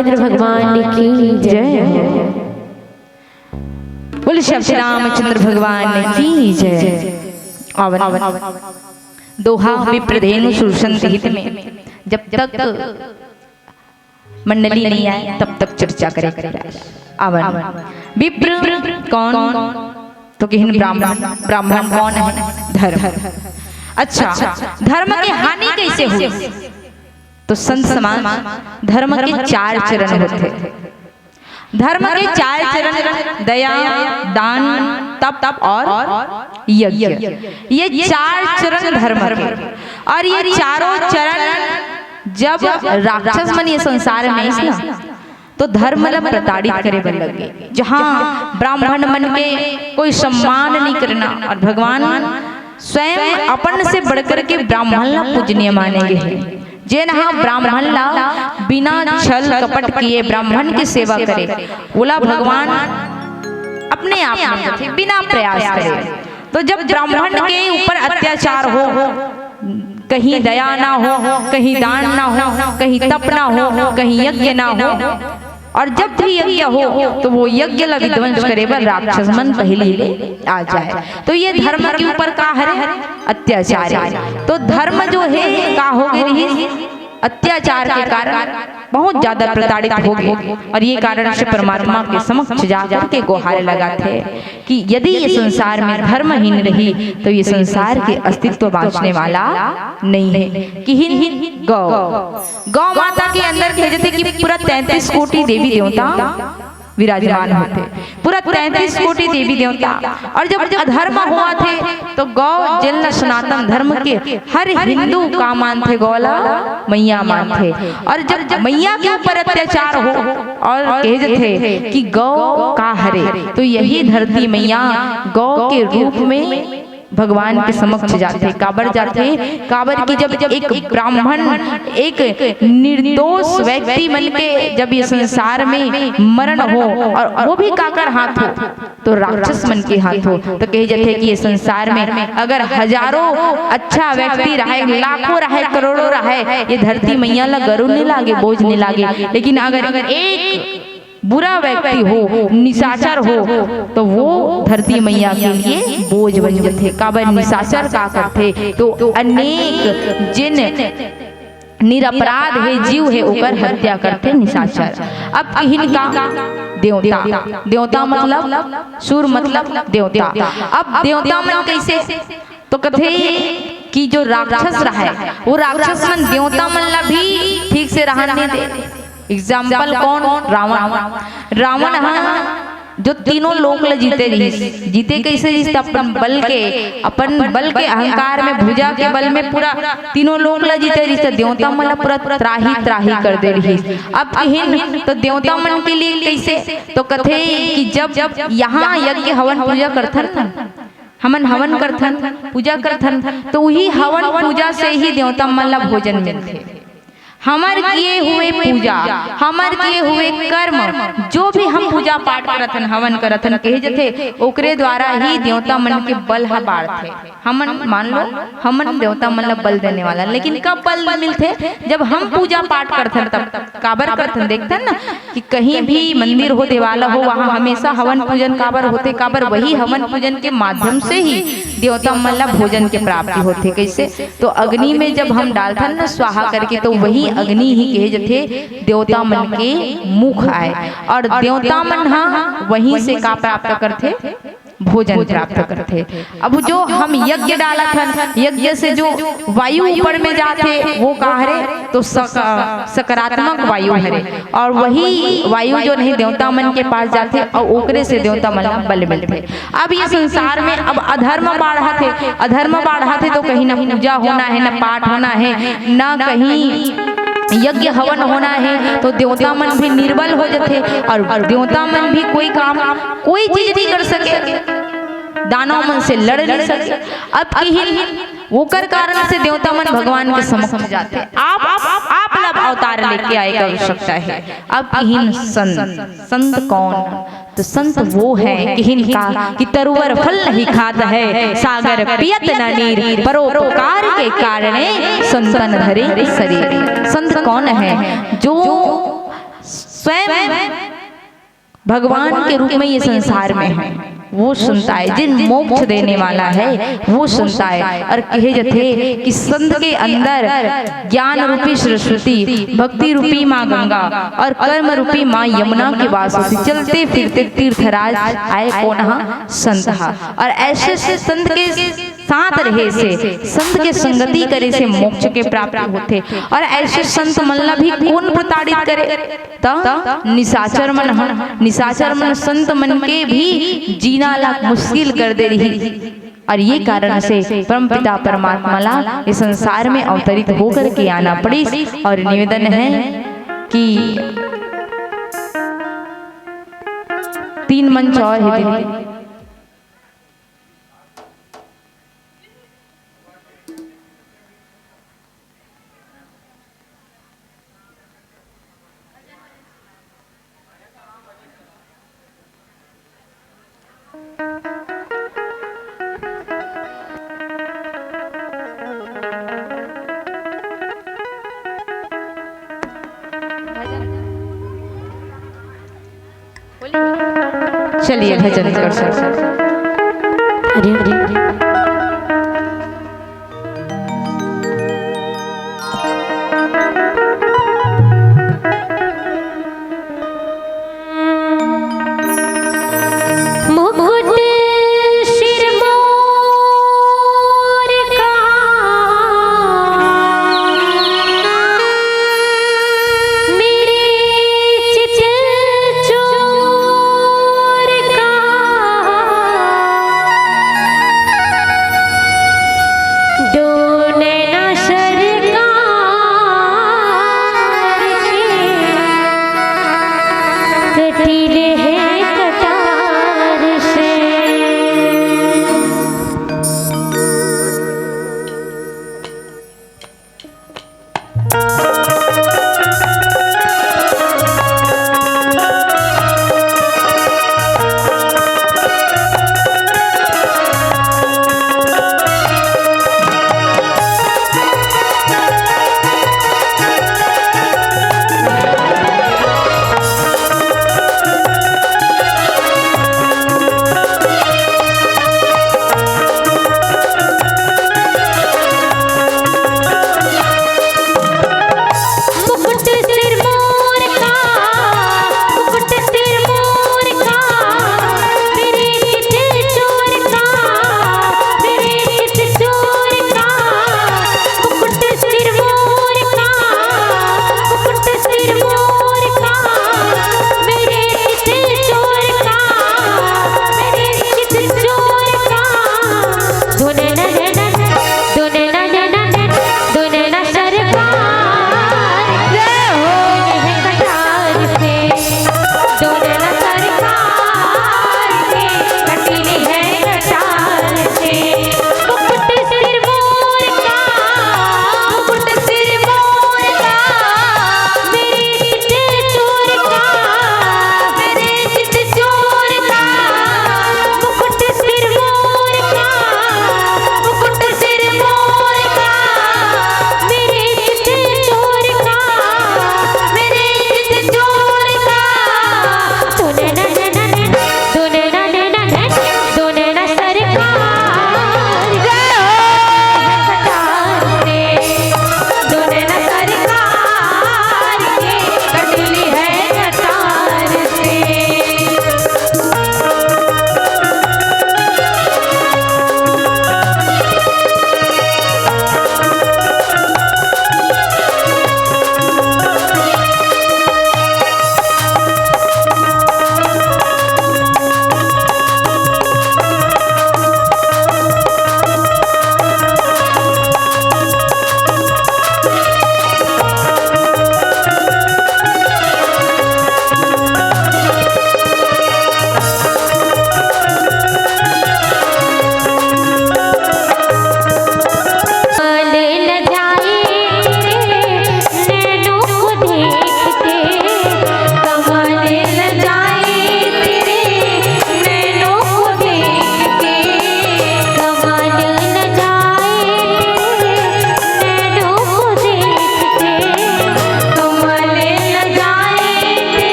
रामचंद्र भगवान की जय। बोले श्री रामचंद्र भगवान की जय। दोहा विप्रधेनु सुरसंत हित में, जब तक मंडली नहीं आए तब तक चर्चा करे। अवन विप्र कौन, तो किन ब्राह्मण, ब्राह्मण कौन है, धर्म। अच्छा, धर्म की हानि कैसे हुई, तो संत समाज धर्म के 4 चरण होते। धर्म के 4 चरण, दया, दान, तप और यज्ञ। ये 4 चरण धर्म के, और ये चारों चरण जब राक्षस मन ये संसार में ना, तो धर्म प्रताड़ित करे बन लगे। जहाँ ब्राह्मण मन के कोई सम्मान नहीं करना, और भगवान स्वयं अपन से बढ़कर के ब्राह्मण ला पूजनीय मानेंगे हैं। जे नहा ब्राह्मण ला बिना छल कपट किए ब्राह्मण की सेवा करे, बोला भगवान अपने आप में बिना प्रयास करे। तो जब ब्राह्मण के ऊपर अत्याचार हो, कहीं दया ना हो, कहीं दान ना हो, कहीं तप ना हो, कहीं यज्ञ ना हो, और जब भी यज्ञ हो तो वो यज्ञ ला विध्वंस करे पर राक्षस मन पहले ले आ जाए। तो ये धर्म के ऊपर का है, अत्याचार है। तो धर्म जो है का हो गई, अत्याचार के कारण बहुत ज्यादा प्रताड़ित हो गए, और ये कारण से परमात्मा के समक्ष जाकर के गुहार लगाते कि यदि ये संसार में धर्महीन रही तो ये संसार के अस्तित्व बांचने वाला नहीं है। कि गौ, गौ माता के अंदर कहे जाते कि पूरा 33 कोटि देवी देवता विराजमान होते, पूरा 33 कोटि देवी देवता। और जब अधर्म हुआ थे तो गौ जल सनातन धर्म के हर हिंदू का मानते, गौला मैया मानते। और जब मैया के ऊपर अत्याचार हो और कहे थे कि गौ का हरे, तो यही धरती मैया गौ के रूप में भगवान के समक्ष जाते। काबर जाते, काबर की जब एक ब्राह्मण, एक निर्दोष व्यक्ति मन के जब ये संसार में मरण हो, और वो भी काकर हाथ हो, तो राक्षस मन के हाथ हो, तो कहे जाते कि ये संसार में अगर हजारों अच्छा व्यक्ति रहे, लाखों रहे, करोड़ों रहे, ये धरती मैया ला गरु नहीं लागे, बोझ नहीं लागे। लेकिन अगर एक बुरा व्यक्ति हो, निशाचर हो, तो वो धरती मैया के लिए बोझ बन जाते। काबर निशाचर का करते, तो अनेक जिन निरपराध है जीव है ओकर हत्या करते निशाचर। अब इनका देवता, देवता मतलब सुर मतलब देवता। अब देवता मन कैसे, तो कथे कि जो राक्षस रहा है वो राक्षस मन देवता मन ला भी ठीक से रहने दे। एग्जाम्पल कौन, रावण। रावण जो तीनों लोक ल जीते रही, जीते कैसे जीते, अपन बल के अहंकार में, भुजा के बल में पूरा तीनों लोक ल जीते रही। देवता मन पूरा त्राही त्राही कर दे रही। अब हिन तो देवता मन के लिए कैसे, तो कथे कि जब यहाँ यज्ञ हवन पूजा करथन न, हमन हवन करथन, पूजा करथन, तो वही हवन पूजा से ही देवता मन ला भोजन मिलते। हमार किए हुए पूजा, हमार किए हुए कर्म, जो भी हम पूजा पाठ करथन, हवन करथन, कहे जथे ओकरे द्वारा ही देवता मन के बल ह बाढ़ते। हमन मान लो हमन देवता मन ला बल देने वाला, लेकिन कब बल मिलते, जब हम पूजा पाठ करथन तब। काबर करथन, देखथन ना कि कहीं भी मंदिर हो, देवाला हो, वहाँ हमेशा हवन पूजन काबर होते, काबर वही हवन पूजन के माध्यम से ही देवता मन ला भोजन के प्राप्ति होते। कैसे, तो अग्नि में जब हम डालथन ना स्वाहा करके, तो वही अग्नि ही कहे जथे देवता मन के मुख आए, और देवता मन हाँ वहीं से का प्राप्त करते, भोजन प्राप्त करते। अब जो हम यज्ञ डाला था, यज्ञ से जो वायु ऊपर में जाते वो का हरे, तो सकारात्मक वायु हरे, और वही वायु जो नहीं देवता मन के पास जाते, और ओकरे से देवता मन बल मिलते। अब ये संसार में अब अधर्म बढ़ा थे, अधर्म बढ़ा थे, तो कहीं ना पूजा होना है, ना पाठ होना है, ना कहीं यज्ञ हवन होना है, तो देवता मन भी निर्बल हो जाते, और देवता मन भी कोई काम, कोई चीज नहीं कर सके, दानव मन से लड़ नहीं सके। अब ओकर कारण से देवता मन भगवान के समक्ष जाते। आप लब अवतार लेके आए का आवश्यकता है। अब संत कौन, तो संत वो है कि तरुवर फल नहीं खाता है, सागर पियत न नीर, परोपकार के कारण संतन धरे शरीर। संत कौन है, जो स्वयं भगवान के रूप में ये संसार में है, वो सुनता है। जिन मोक्ष देने वाला है वो सुनता है। और कहे जथे कि संत के अंदर ज्ञान रूपी सरस्वती, भक्ति रूपी माँ गंगा और कर्म रूपी माँ यमुना के वास होती। चलते फिरते तीर्थराज आए कौन संत। और ऐसे से संत के साथ रहे से, संत के संगति करे से मोक्ष के प्राप्ति होते। और ऐसे संत मल्ला भी कौन प्रताड़ित करे, तो निशाचर मन, निशाचर मन संत मन के भी जीना लाख मुश्किल कर दे रही। और ये कारण से परमपिता परमात्मा ला इस संसार में अवतरित होकर के आना पड़ी। और निवेदन है कि 3 मंच और है दीदी। चलिए भजन कर सकते। हरे हरे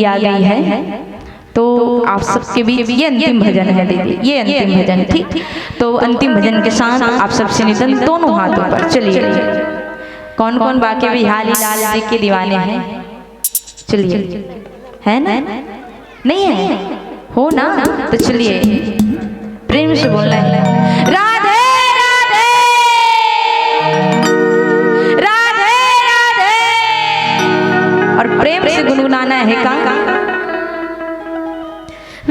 भी आ गई है, तो आप सबके बीच ये अंतिम भजन है दीदी, ये अंतिम भजन, ठीक। तो अंतिम भजन के साथ आप सबसे निधन दोनों हाथों पर। चलिए, कौन कौन बाकी भी हाली लाल जी के दीवाने हैं? चलिए, है ना? नहीं है? हो ना? तो चलिए प्रेम से बोलना है, राधे राधे राधे राधे, और प्रेम से गुनगुनाना है का,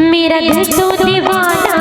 मेरा दिल तो दीवाना